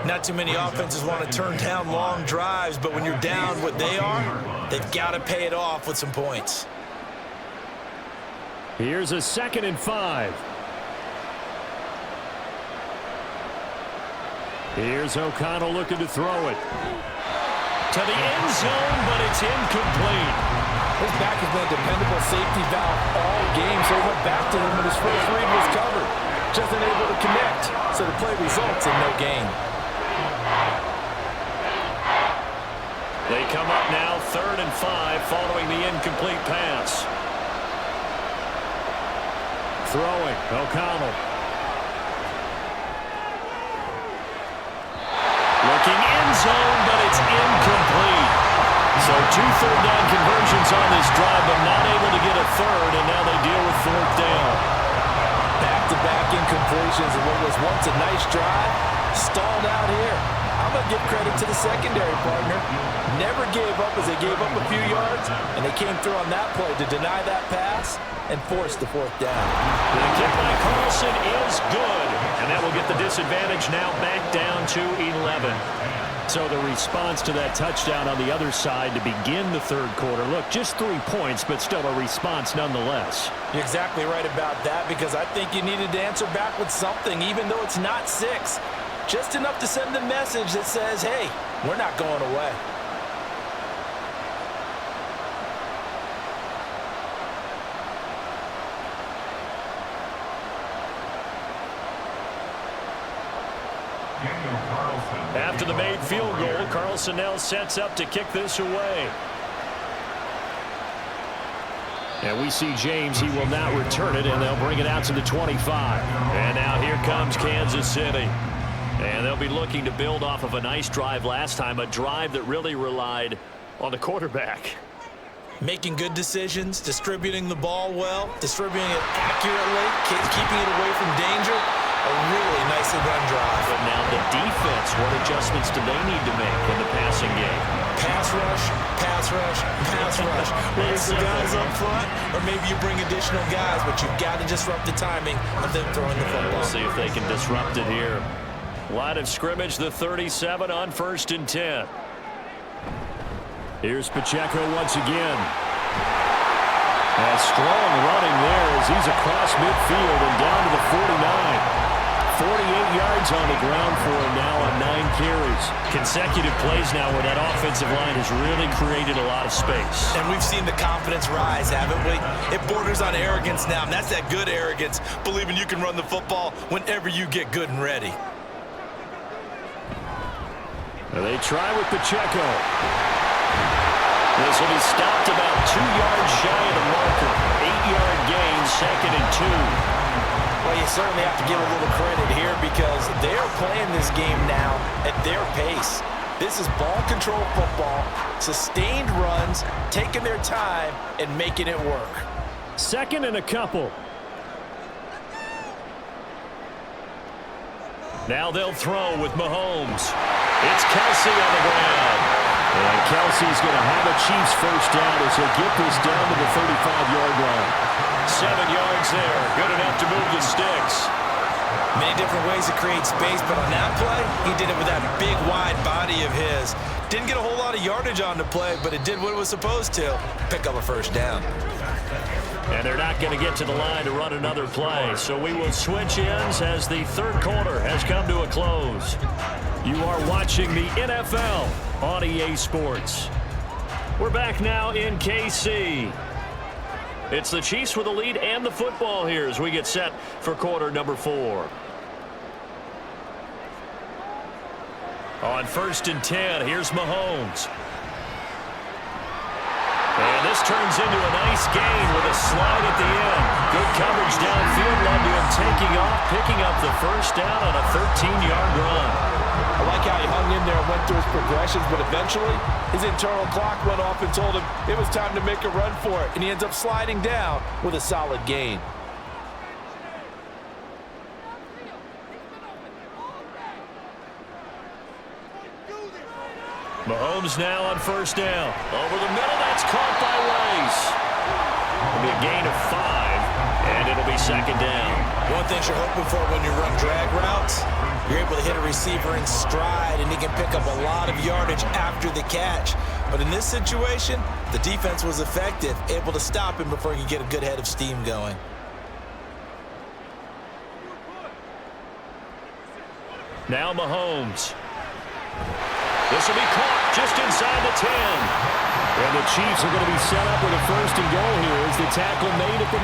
Not too many offenses want to turn down long drives, but when you're down what they are, they've got to pay it off with some points. Here's a 2nd and 5. Here's O'Connell looking to throw it. To the end zone, but it's incomplete. His back has been a dependable safety valve all game, so he went back to him when his first read was covered. Just unable to connect, so the play results in no gain. They come up now 3rd and 5 following the incomplete pass. Throwing, O'Connell. Looking end zone, but it's incomplete. So 2 third-down conversions on this drive, but not able to get a third, and now they deal with 4th down. Back-to-back incompletions of what was once a nice drive, stalled out here. I'm going to give credit to the secondary partner. Never gave up as they gave up a few yards, and they came through on that play to deny that pass and force the 4th down. The kick by Carlson is good, and that will get the disadvantage now back down to 11. So the response to that touchdown on the other side to begin the 3rd quarter. Look, just 3 points, but still a response nonetheless. You're exactly right about that, because I think you needed to answer back with something, even though it's not 6. Just enough to send a message that says, hey, we're not going away. After the made field goal, Carlson now sets up to kick this away. And we see James. He will not return it, and they'll bring it out to the 25. And now here comes Kansas City. And they'll be looking to build off of a nice drive last time, a drive that really relied on the quarterback. Making good decisions, distributing the ball well, distributing it accurately, keeping it away from danger. A really nicely run drive. But now the defense, what adjustments do they need to make in the passing game? Pass pass rush. Whether it's the guys up front, or maybe you bring additional guys, but you've got to disrupt the timing of them throwing the football. We'll see if they can disrupt it here. Line of scrimmage, the 37 on 1st and 10. Here's Pacheco once again. A strong running there as he's across midfield and down to the 49. 48 yards on the ground for him now on 9 carries. Consecutive plays now where that offensive line has really created a lot of space. And we've seen the confidence rise, haven't we? It borders on arrogance now, and that's that good arrogance, believing you can run the football whenever you get good and ready. They try with Pacheco. This will be stopped about 2 yards shy of the marker. 8-yard gain, 2nd and 2. Well, you certainly have to give a little credit here because they are playing this game now at their pace. This is ball control football, sustained runs, taking their time, and making it work. 2nd and a couple. Now they'll throw with Mahomes. It's Kelsey on the ground. And Kelsey's going to have a Chiefs first down as he'll get this down to the 35-yard line. 7 yards there. Good enough to move the sticks. Many different ways to create space, but on that play, he did it with that big, wide body of his. Didn't get a whole lot of yardage on the play, but it did what it was supposed to. Pick up a first down. And they're not going to get to the line to run another play. So we will switch ends as the 3rd quarter has come to a close. You are watching the NFL on EA Sports. We're back now in KC. It's the Chiefs with the lead and the football here as we get set for quarter number 4. On 1st and 10, here's Mahomes. And this turns into a nice gain with a slide at the end. Good coverage downfield led to him taking off, picking up the first down on a 13-yard run. I like how he hung in there and went through his progressions, but eventually his internal clock went off and told him it was time to make a run for it, and he ends up sliding down with a solid gain. Mahomes now on 1st down. Over the middle, that's caught by Rice. It'll be a gain of 5, and it'll be 2nd down. One thing you're hoping for when you run drag routes, you're able to hit a receiver in stride, and he can pick up a lot of yardage after the catch. But in this situation, the defense was effective, able to stop him before he could get a good head of steam going. Now Mahomes. This will be caught just inside the 10. And the Chiefs are going to be set up with a 1st and goal here as the tackle made at the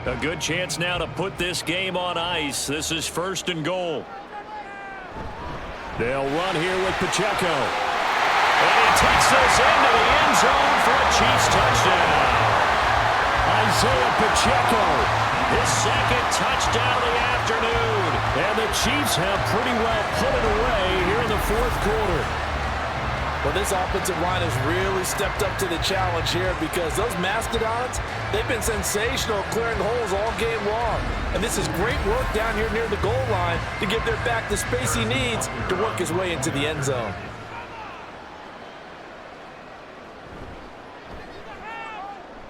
9. A good chance now to put this game on ice. This is 1st and goal. They'll run here with Pacheco. And he takes this into the end zone for a Chiefs touchdown. Isaiah Pacheco. His 2nd touchdown of the afternoon. And the Chiefs have pretty well put it away here in the 4th quarter. Well, this offensive line has really stepped up to the challenge here because those Mastodons, they've been sensational clearing holes all game long. And this is great work down here near the goal line to give their back the space he needs to work his way into the end zone.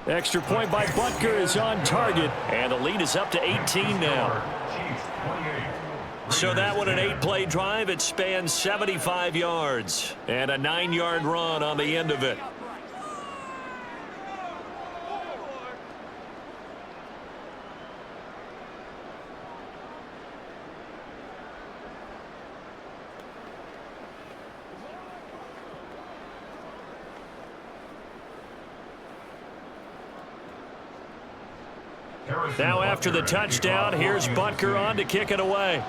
Extra point by Butker is on target. And the lead is up to 18 now. So that one, an 8-play drive. It spans 75 yards. And a 9-yard run on the end of it. Now after the touchdown, here's Butker on to kick it away.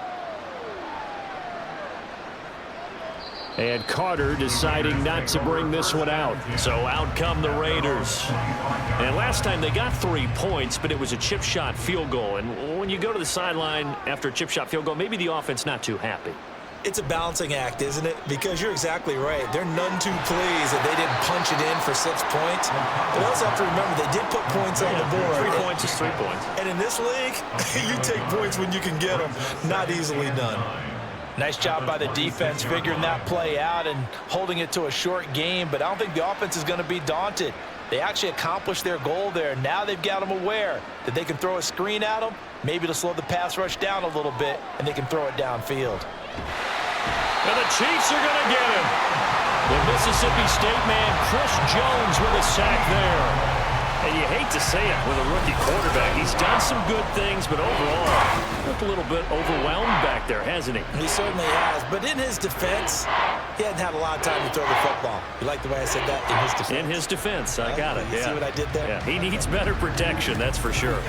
And Carter deciding not to bring this one out. So out come the Raiders. And last time they got 3 points, but it was a chip shot field goal. And when you go to the sideline after a chip shot field goal, maybe the offense not too happy. It's a balancing act, isn't it? Because you're exactly right. They're none too pleased that they didn't punch it in for 6 points. But also have to remember they did put points on the board. 3 points is 3 points. And in this league, you take points when you can get them. Not easily done. Nice job by the defense figuring that play out and holding it to a short game. But I don't think the offense is going to be daunted. They actually accomplished their goal there. Now they've got them aware that they can throw a screen at them, maybe to slow the pass rush down a little bit, and they can throw it downfield. And the Chiefs are going to get him. The Mississippi State man, Chris Jones, with a sack there. And you hate to say it with a rookie quarterback. He's done some good things, but overall, looked a little bit overwhelmed back there, hasn't he? He certainly has. But in his defense, he hadn't had a lot of time to throw the football. You like the way I said that? In his defense. In his defense. I got it. You see what I did there? Yeah, he needs better protection, that's for sure.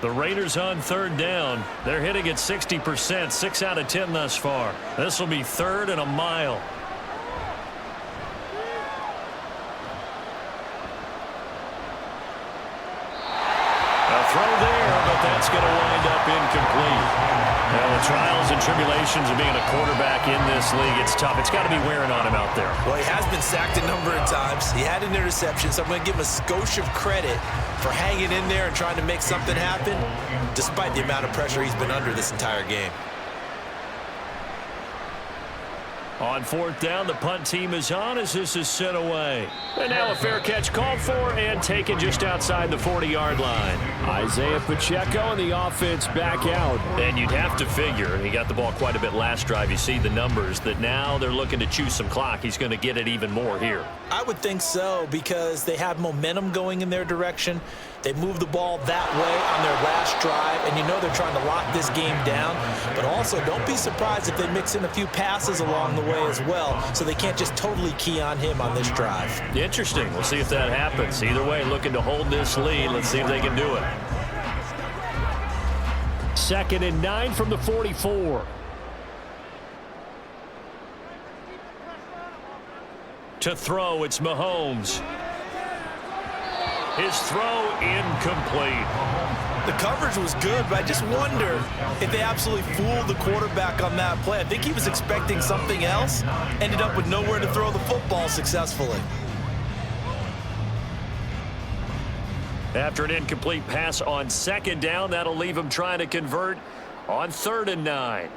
The Raiders on 3rd down. They're hitting at 60%, 6 out of 10 thus far. This will be 3rd and a mile. A throw there, but that's going to wind up incomplete. Now, the trials and tribulations of being a quarterback in this league, it's tough. It's got to be wearing on him out there. Well, he has been sacked a number of times. He had an interception, so I'm going to give him a skosh of credit for hanging in there and trying to make something happen, despite the amount of pressure he's been under this entire game. On 4th down, the punt team is on as this is sent away. And now a fair catch called for and taken just outside the 40-yard line. Isaiah Pacheco and the offense back out. And you'd have to figure, he got the ball quite a bit last drive. You see the numbers, that now they're looking to chew some clock. He's going to get it even more here. I would think so, because they have momentum going in their direction. They moved the ball that way on their last drive, and you know they're trying to lock this game down. But also, don't be surprised if they mix in a few passes along the way as well, so they can't just totally key on him on this drive. Interesting. We'll see if that happens. Either way, looking to hold this lead. Let's see if they can do it. 2nd and 9 from the 44. To throw, it's Mahomes. His throw incomplete. The coverage was good, but I just wonder if they absolutely fooled the quarterback on that play. I think he was expecting something else, ended up with nowhere to throw the football successfully. After an incomplete pass on 2nd down, that'll leave him trying to convert on 3rd and 9.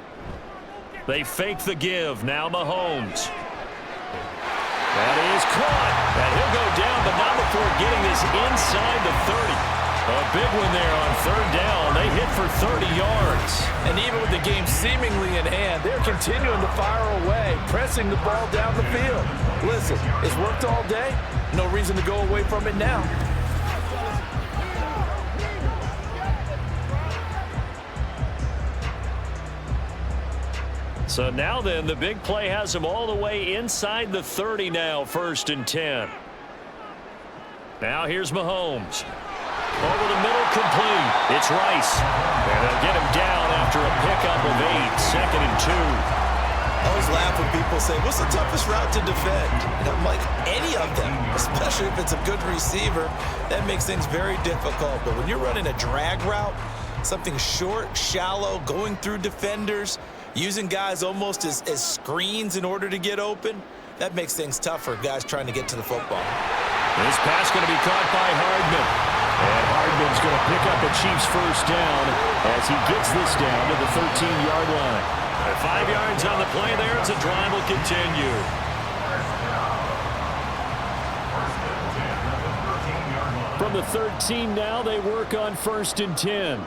They fake the give. Now Mahomes. That is caught. And he'll go down, but not before getting this inside the 30. A big one there on 3rd down. They hit for 30 yards. And even with the game seemingly in hand, they're continuing to fire away, pressing the ball down the field. Listen, it's worked all day. No reason to go away from it now. So now then, the big play has them all the way inside the 30 now, 1st and 10. Now here's Mahomes. Over the middle, complete. It's Rice. And they'll get him down after a pickup of 8, 2nd and 2. I always laugh when people say, what's the toughest route to defend? And I'm like, any of them, especially if it's a good receiver. That makes things very difficult. But when you're running a drag route, something short, shallow, going through defenders, using guys almost as screens in order to get open, that makes things tough for guys trying to get to the football. This pass going to be caught by Hardman. And Hardman's going to pick up a Chiefs 1st down as he gets this down to the 13-yard line. 5 yards on the play there as the drive will continue. From the 13 now, they work on 1st and 10.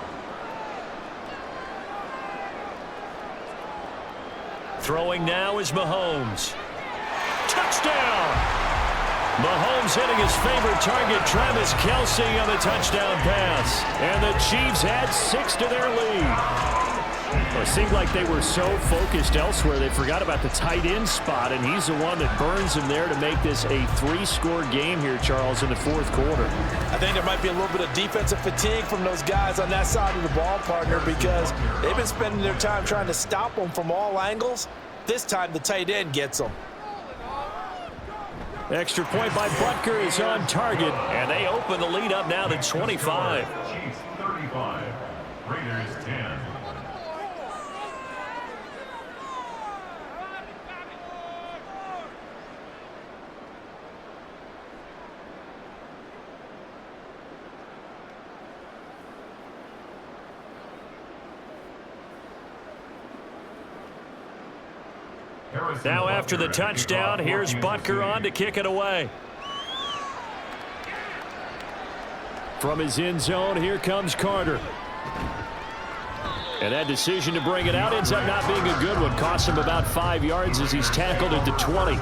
Throwing now is Mahomes. Touchdown! Mahomes hitting his favorite target, Travis Kelce, on the touchdown pass. And the Chiefs add 6 to their lead. Well, it seemed like they were so focused elsewhere, they forgot about the tight end spot, and he's the one that burns him there to make this a 3-score game here, Charles, in the 4th quarter. I think there might be a little bit of defensive fatigue from those guys on that side of the ball, partner, because they've been spending their time trying to stop them from all angles. This time, the tight end gets them. Extra point by Butker is on target, and they open the lead up now to 25. Chiefs 35, Raiders 10. Now after the touchdown, here's Butker on to kick it away. From his end zone, here comes Carter. And that decision to bring it out ends up not being a good one. Costs him about 5 yards as he's tackled at the 20.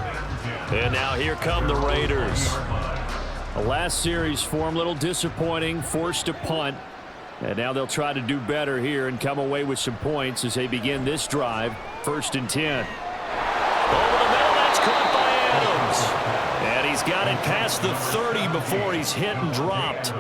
And now here come the Raiders. The last series for him, a little disappointing, forced to punt. And now they'll try to do better here and come away with some points as they begin this drive. 1st and 10. Over the middle, that's caught by Adams. And he's got it past the 30 before he's hit and dropped.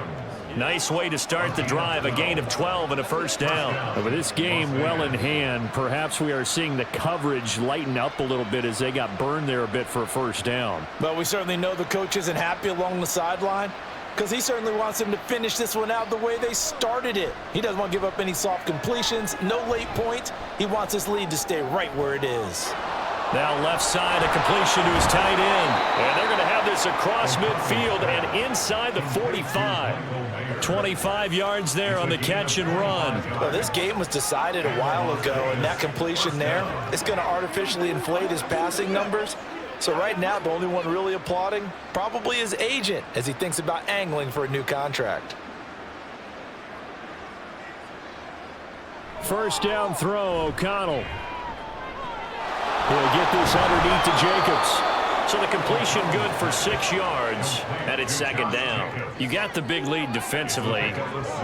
Nice way to start the drive, a gain of 12 and a first down. And with this game well in hand, perhaps we are seeing the coverage lighten up a little bit as they got burned there a bit for a first down. But we certainly know the coach isn't happy along the sideline because he certainly wants them to finish this one out the way they started it. He doesn't want to give up any soft completions, no late points. He wants this lead to stay right where it is. Now left side, a completion to his tight end. And they're going to have this across midfield and inside the 45. 25 yards there on the catch and run. Well, this game was decided a while ago, and that completion there is going to artificially inflate his passing numbers. So right now, the only one really applauding probably his agent as he thinks about angling for a new contract. First down throw, O'Connell. He'll get this underneath to Jacobs. So the completion good for 6 yards, and it's 2nd down. You got the big lead defensively,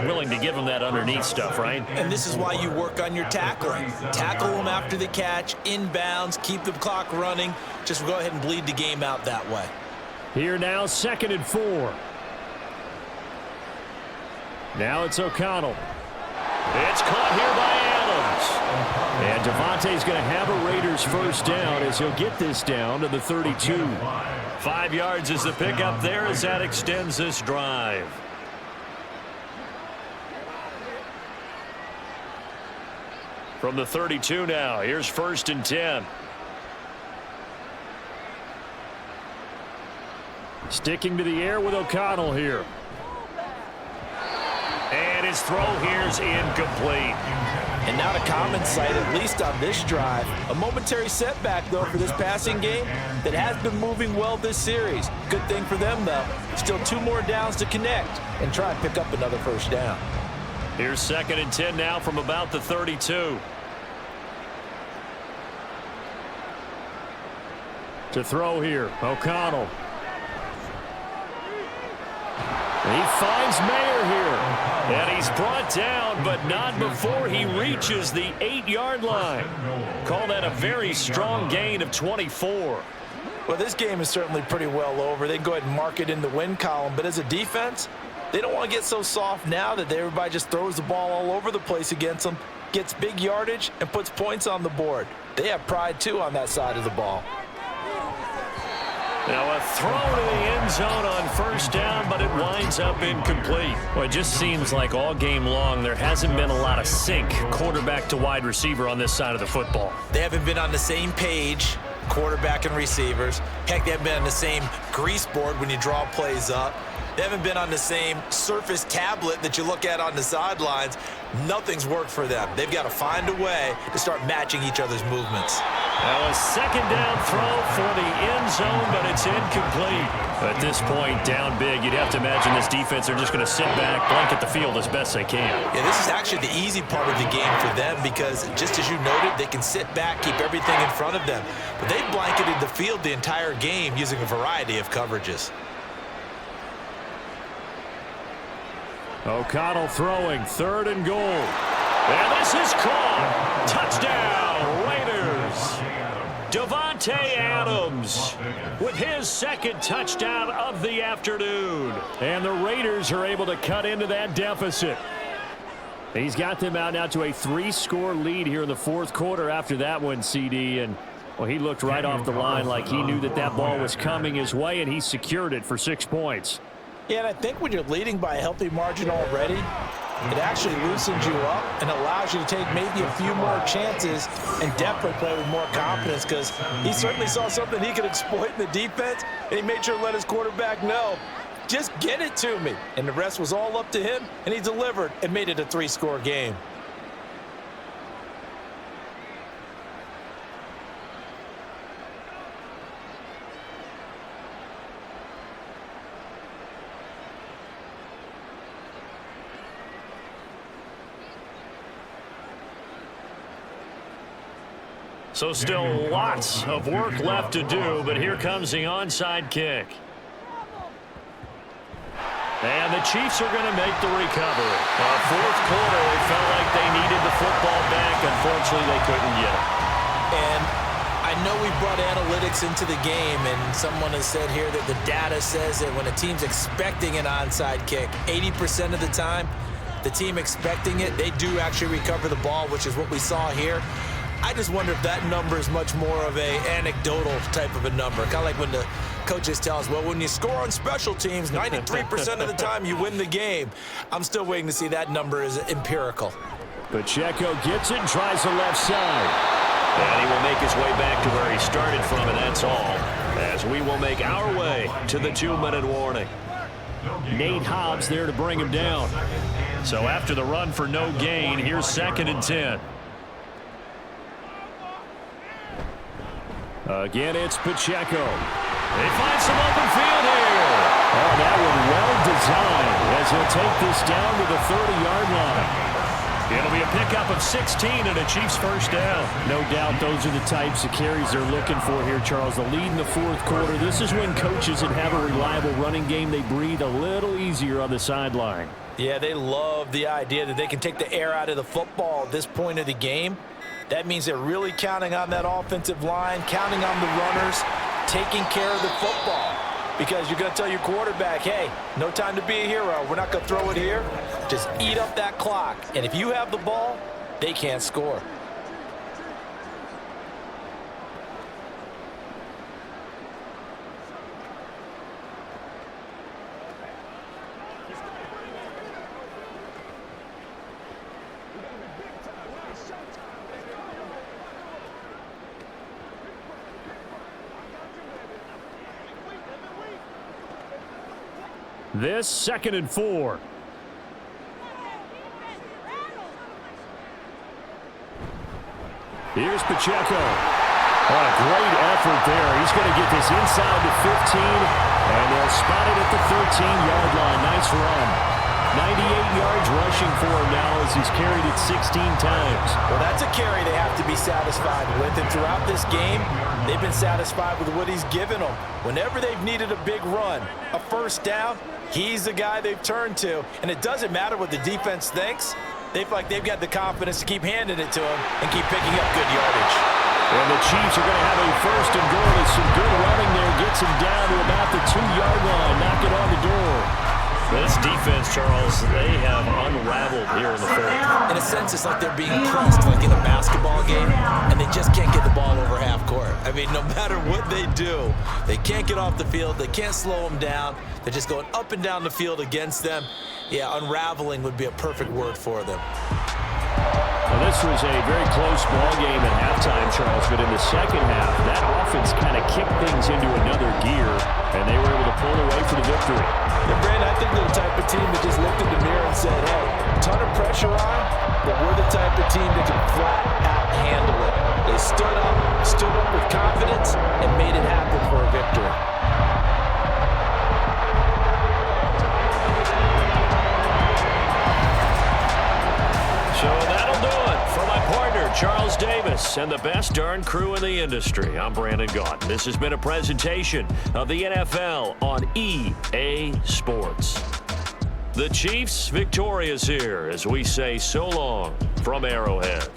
willing to give him that underneath stuff, right? And this is why you work on your tackling. Tackle them after the catch, inbounds, keep the clock running. Just go ahead and bleed the game out that way. Here now, 2nd and 4. Now it's O'Connell. It's caught here by Adams. And Devontae's going to have a Raiders first down as he'll get this down to the 32. 5 yards is the pickup there as that extends this drive. From the 32 now, here's 1st and 10. Sticking to the air with O'Connell here. And his throw here's incomplete. And not a common sight, at least on this drive. A momentary setback, though, for this passing game that has been moving well this series. Good thing for them, though. Still 2 more downs to connect and try and pick up another first down. Here's 2nd and 10 now from about the 32. To throw here, O'Connell. He finds Mayer here. And he's brought down, but not before he reaches the 8-yard line. Call that a very strong gain of 24. Well, this game is certainly pretty well over. They can go ahead and mark it in the win column. But as a defense, they don't want to get so soft now that everybody just throws the ball all over the place against them, gets big yardage, and puts points on the board. They have pride, too, on that side of the ball. Now a throw to the end zone on first down, but it winds up incomplete. Well, it just seems like all game long there hasn't been a lot of sync quarterback to wide receiver on this side of the football. They haven't been on the same page, quarterback and receivers. Heck, they haven't been on the same grease board when you draw plays up. They haven't been on the same Surface tablet that you look at on the sidelines. Nothing's worked for them. They've got to find a way to start matching each other's movements. Now a 2nd down throw for the end zone, but it's incomplete. At this point, down big, you'd have to imagine this defense are just going to sit back, blanket the field as best they can. Yeah, this is actually the easy part of the game for them because, just as you noted, they can sit back, keep everything in front of them. But they've blanketed the field the entire game using a variety of coverages. O'Connell throwing, 3rd and goal. And this is caught. Touchdown, Raiders. Devontae Adams with his 2nd touchdown of the afternoon. And the Raiders are able to cut into that deficit. He's got them out now to a 3-score lead here in the 4th quarter after that one, CD. And Well, he looked right off the line like he knew that that ball was coming his way, and he secured it for 6 points. Yeah, and I think when you're leading by a healthy margin already, it actually loosens you up and allows you to take maybe a few more chances and definitely play with more confidence, because he certainly saw something he could exploit in the defense, and he made sure to let his quarterback know, just get it to me. And the rest was all up to him, and he delivered and made it a 3-score game. So still lots of work left to do, but here comes the onside kick. And the Chiefs are going to make the recovery. Fourth quarter, they felt like they needed the football back. Unfortunately, they couldn't get it. And I know we brought analytics into the game, and someone has said here that the data says that when a team's expecting an onside kick, 80% of the time, the team expecting it, they do actually recover the ball, which is what we saw here. I just wonder if that number is much more of a anecdotal type of a number. Kind of like when the coaches tell us, well, when you score on special teams, 93% of the time you win the game. I'm still waiting to see that number is empirical. Pacheco gets it and tries the left side. And he will make his way back to where he started from, and that's all, as we will make our way to the 2-minute warning. Nate Hobbs there to bring him down. So after the run for no gain, here's 2nd and 10. Again, it's Pacheco. They find some open field here. Oh, that one well designed as he'll take this down to the 30-yard line. It'll be a pickup of 16 and a Chiefs first down. No doubt those are the types of carries they're looking for here, Charles. The lead in the fourth quarter. This is when coaches that have a reliable running game, they breathe a little easier on the sideline. Yeah, they love the idea that they can take the air out of the football at this point of the game. That means they're really counting on that offensive line, counting on the runners, taking care of the football. Because you're going to tell your quarterback, hey, no time to be a hero. We're not going to throw it here. Just eat up that clock. And if you have the ball, they can't score. This 2nd and 4. Here's Pacheco. Oh, a great effort there. He's going to get this inside the 15, and they'll spot it at the 13-yard line. Nice run. 98 yards rushing for him now as he's carried it 16 times. Well, that's a carry they have to be satisfied with. And throughout this game, they've been satisfied with what he's given them. Whenever they've needed a big run, a first down, he's the guy they've turned to. And it doesn't matter what the defense thinks. They feel like they've got the confidence to keep handing it to him and keep picking up good yardage. And the Chiefs are going to have a 1st and goal. There's some good running there. Gets him down to about the 2-yard line. Knock it on the door. This defense, Charles, they have unraveled here in the fourth. In a sense, it's like they're being pressed like in a basketball game, and they just can't get the ball over half court. I mean, no matter what they do, they can't get off the field. They can't slow them down. They're just going up and down the field against them. Yeah, unraveling would be a perfect word for them. Well, this was a very close ball game at halftime, Charles, but in the second half, that offense kind of kicked things into another gear, and they were able to pull away for the victory. Yeah, Brandon, I think they're the type of team that just looked in the mirror and said, hey, ton of pressure on, but we're the type of team that can flat out handle it. They stood up with confidence, and made it happen for a victory. So that'll do it for my partner, Charles Davis, and the best darn crew in the industry. I'm Brandon Gaunt. This has been a presentation of the NFL on EA Sports. The Chiefs victorious here as we say so long from Arrowhead.